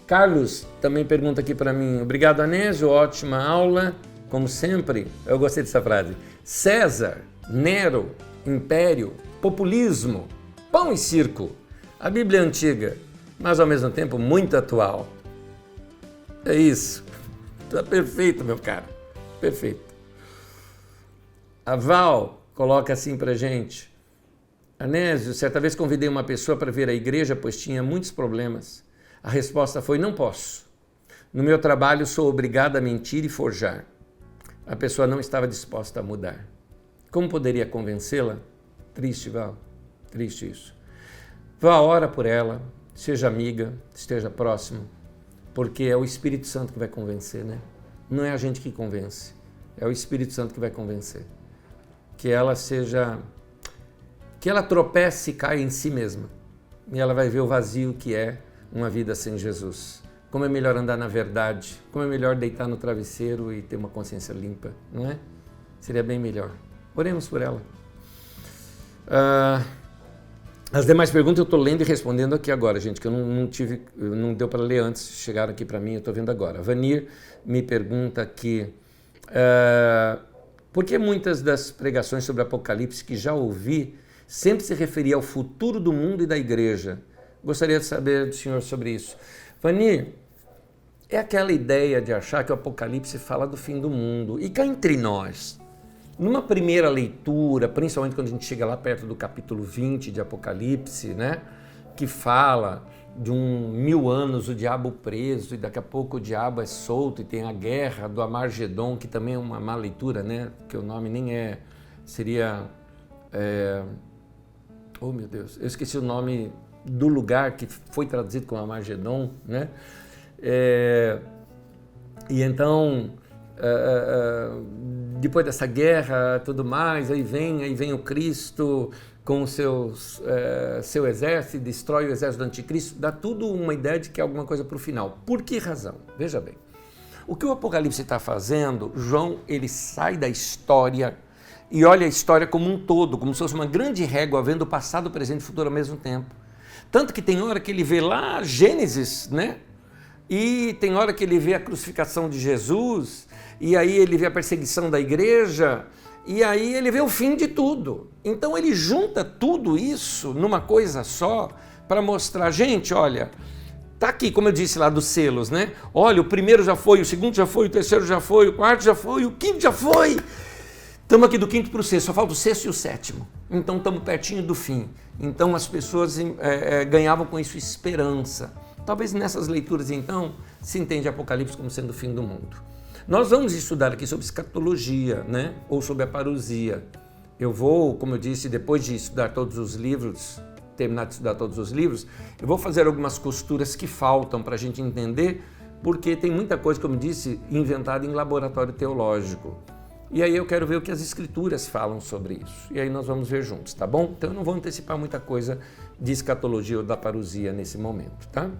Carlos também pergunta aqui para mim. Obrigado, Anésio, ótima aula, como sempre. Eu gostei dessa frase. César, Nero, Império, populismo, pão e circo. A Bíblia é antiga, mas ao mesmo tempo muito atual. É isso. Tá perfeito, meu cara. Perfeito. A Val coloca assim pra gente. Anésio, certa vez convidei uma pessoa para vir à igreja, pois tinha muitos problemas. A resposta foi, não posso. No meu trabalho sou obrigada a mentir e forjar. A pessoa não estava disposta a mudar. Como poderia convencê-la? Triste, Val. Triste isso. Vá, ora por ela, seja amiga, esteja próximo, porque é o Espírito Santo que vai convencer, né? Não é a gente que convence, é o Espírito Santo que vai convencer. Que ela tropece e caia em si mesma. E ela vai ver o vazio que é uma vida sem Jesus. Como é melhor andar na verdade, como é melhor deitar no travesseiro e ter uma consciência limpa, não é? Seria bem melhor. Oremos por ela. As demais perguntas eu estou lendo e respondendo aqui agora, gente, que eu não deu para ler antes, chegaram aqui para mim, eu estou vendo agora. Vanir me pergunta aqui, por que muitas das pregações sobre Apocalipse que já ouvi sempre se referia ao futuro do mundo e da igreja? Gostaria de saber do senhor sobre isso. Vanir, é aquela ideia de achar que o Apocalipse fala do fim do mundo. E cá entre nós, numa primeira leitura, principalmente quando a gente chega lá perto do capítulo 20 de Apocalipse, né, que fala de 1000 anos o diabo preso e daqui a pouco o diabo é solto e tem a guerra do Amargedon, que também é uma má leitura, né, que o nome nem é, seria, oh meu Deus, eu esqueci o nome do lugar que foi traduzido como Amargedon, né, e então depois dessa guerra, tudo mais, aí vem o Cristo com o seu exército, destrói o exército do anticristo, dá tudo uma ideia de que é alguma coisa para o final. Por que razão? Veja bem, o que o Apocalipse está fazendo, João, ele sai da história e olha a história como um todo, como se fosse uma grande régua, vendo o passado, o presente e o futuro ao mesmo tempo. Tanto que tem hora que ele vê lá Gênesis, né? E tem hora que ele vê a crucificação de Jesus, e aí ele vê a perseguição da igreja, e aí ele vê o fim de tudo. Então ele junta tudo isso numa coisa só para mostrar, gente, olha, tá aqui, como eu disse lá dos selos, né? Olha, o primeiro já foi, o segundo já foi, o terceiro já foi, o quarto já foi, o quinto já foi. Estamos aqui do quinto para o sexto, só falta o sexto e o sétimo. Então estamos pertinho do fim. Então as pessoas ganhavam com isso esperança. Talvez nessas leituras, então, se entende Apocalipse como sendo o fim do mundo. Nós vamos estudar aqui sobre escatologia, né? Ou sobre a parousia. Eu vou, como eu disse, depois de estudar todos os livros, terminar de estudar todos os livros, eu vou fazer algumas costuras que faltam para a gente entender, porque tem muita coisa, como eu disse, inventada em laboratório teológico. E aí eu quero ver o que as escrituras falam sobre isso. E aí nós vamos ver juntos, tá bom? Então eu não vou antecipar muita coisa de escatologia ou da parousia nesse momento, tá?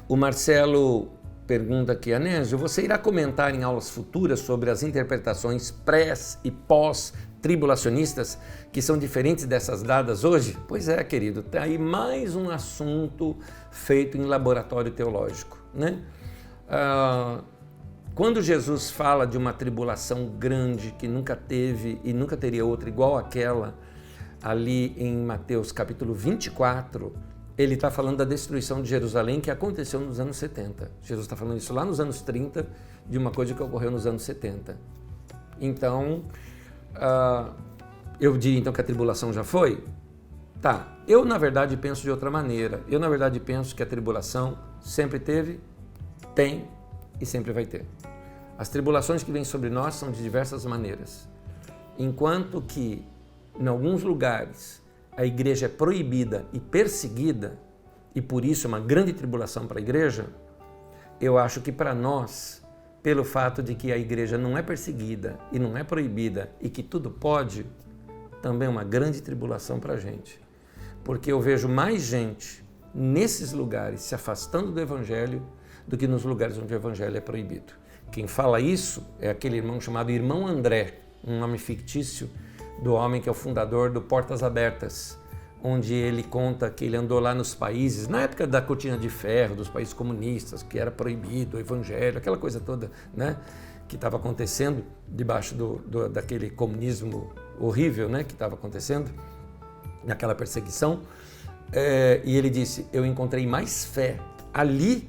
O Marcelo pergunta aqui, Anésio, você irá comentar em aulas futuras sobre as interpretações pré e pós-tribulacionistas que são diferentes dessas dadas hoje? Pois é, querido, tá aí mais um assunto feito em laboratório teológico, né? Quando Jesus fala de uma tribulação grande que nunca teve e nunca teria outra igual àquela, ali em Mateus capítulo 24, ele está falando da destruição de Jerusalém que aconteceu nos anos 70. Jesus está falando isso lá nos anos 30, de uma coisa que ocorreu nos anos 70. Então, eu diria então que a tribulação já foi? Tá, eu na verdade penso de outra maneira. Eu na verdade penso que a tribulação sempre teve, tem e sempre vai ter. As tribulações que vêm sobre nós são de diversas maneiras. Enquanto que, em alguns lugares, a igreja é proibida e perseguida, e por isso é uma grande tribulação para a igreja, eu acho que para nós, pelo fato de que a igreja não é perseguida e não é proibida e que tudo pode, também é uma grande tribulação para a gente. Porque eu vejo mais gente nesses lugares se afastando do evangelho do que nos lugares onde o evangelho é proibido. Quem fala isso é aquele irmão chamado Irmão André, um nome fictício do homem que é o fundador do Portas Abertas, onde ele conta que ele andou lá nos países, na época da cortina de ferro, dos países comunistas, que era proibido o evangelho, aquela coisa toda, né, que estava acontecendo debaixo daquele comunismo horrível, né, que estava acontecendo, naquela perseguição. E ele disse, eu encontrei mais fé ali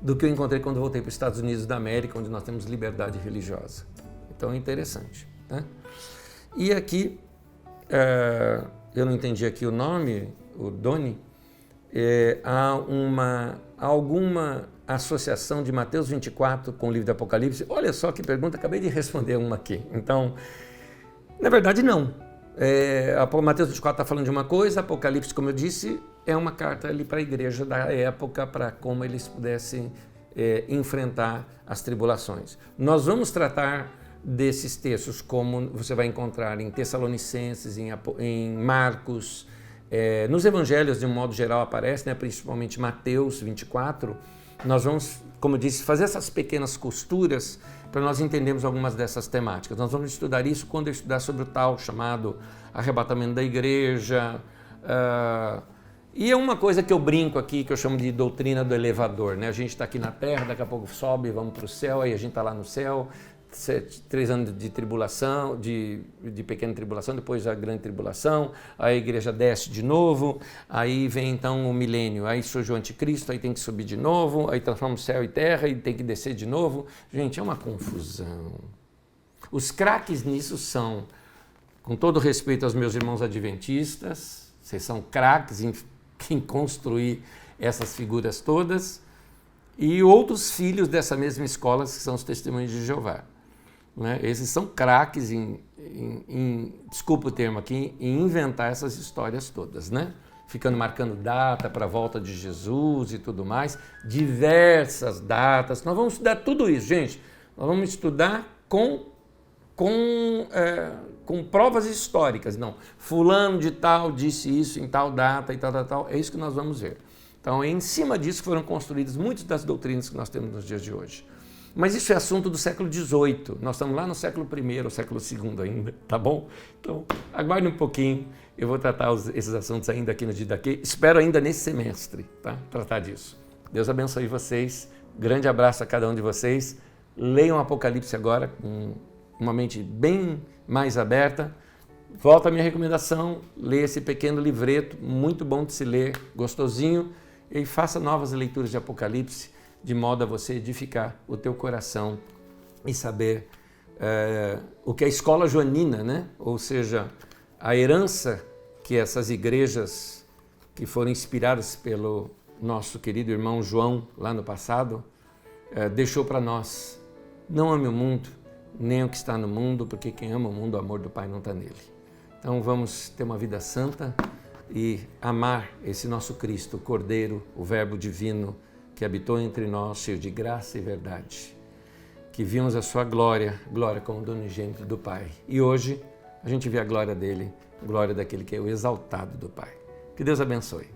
do que eu encontrei quando voltei para os Estados Unidos da América, onde nós temos liberdade religiosa. Então é interessante, né? E aqui, eu não entendi aqui o nome, o Doni, há alguma associação de Mateus 24 com o livro do Apocalipse? Olha só que pergunta, acabei de responder uma aqui. Então, na verdade não. Mateus 24 está falando de uma coisa, Apocalipse, como eu disse, é uma carta ali para a igreja da época, para como eles pudessem enfrentar as tribulações. Nós vamos tratar desses textos como você vai encontrar em Tessalonicenses, em Marcos, nos evangelhos de um modo geral aparece, né, principalmente Mateus 24. Nós vamos, como eu disse, fazer essas pequenas costuras para nós entendermos algumas dessas temáticas. Nós vamos estudar isso quando eu estudar sobre o tal chamado arrebatamento da igreja. E é uma coisa que eu brinco aqui, que eu chamo de doutrina do elevador, né? A gente está aqui na terra, daqui a pouco sobe, vamos para o céu, aí a gente está lá no céu, 3 anos de tribulação, de pequena tribulação, depois a grande tribulação, a igreja desce de novo, aí vem então o milênio, aí surge o anticristo, aí tem que subir de novo, aí transforma o céu e terra e tem que descer de novo. Gente, é uma confusão. Os craques nisso são, com todo respeito aos meus irmãos adventistas, vocês são craques em construir essas figuras todas, e outros filhos dessa mesma escola, que são os testemunhos de Jeová. Né? Esses são craques desculpa o termo aqui, em inventar essas histórias todas, né? Ficando marcando data para a volta de Jesus e tudo mais, diversas datas. Nós vamos estudar tudo isso, gente. Nós vamos estudar com com provas históricas. Não, fulano de tal disse isso em tal data e tal, tal, tal. É isso que nós vamos ver. Então, é em cima disso que foram construídas muitas das doutrinas que nós temos nos dias de hoje. Mas isso é assunto do século XVIII. Nós estamos lá no século I ou século II ainda, tá bom? Então, aguarde um pouquinho. Eu vou tratar esses assuntos ainda aqui no dia daqui. Espero ainda nesse semestre, tá? Tratar disso. Deus abençoe vocês. Grande abraço a cada um de vocês. Leiam o Apocalipse agora com uma mente bem mais aberta. Volta a minha recomendação. Leia esse pequeno livreto, muito bom de se ler, gostosinho. E faça novas leituras de Apocalipse, de modo a você edificar o teu coração e saber o que é a escola joanina, né? Ou seja, a herança que essas igrejas que foram inspiradas pelo nosso querido irmão João lá no passado deixou para nós. Não ame o mundo, nem o que está no mundo, porque quem ama o mundo, o amor do Pai não está nele. Então vamos ter uma vida santa e amar esse nosso Cristo, o Cordeiro, o Verbo divino, que habitou entre nós, cheio de graça e verdade, que vimos a sua glória, glória como do unigênito do Pai. E hoje a gente vê a glória dele, a glória daquele que é o exaltado do Pai. Que Deus abençoe.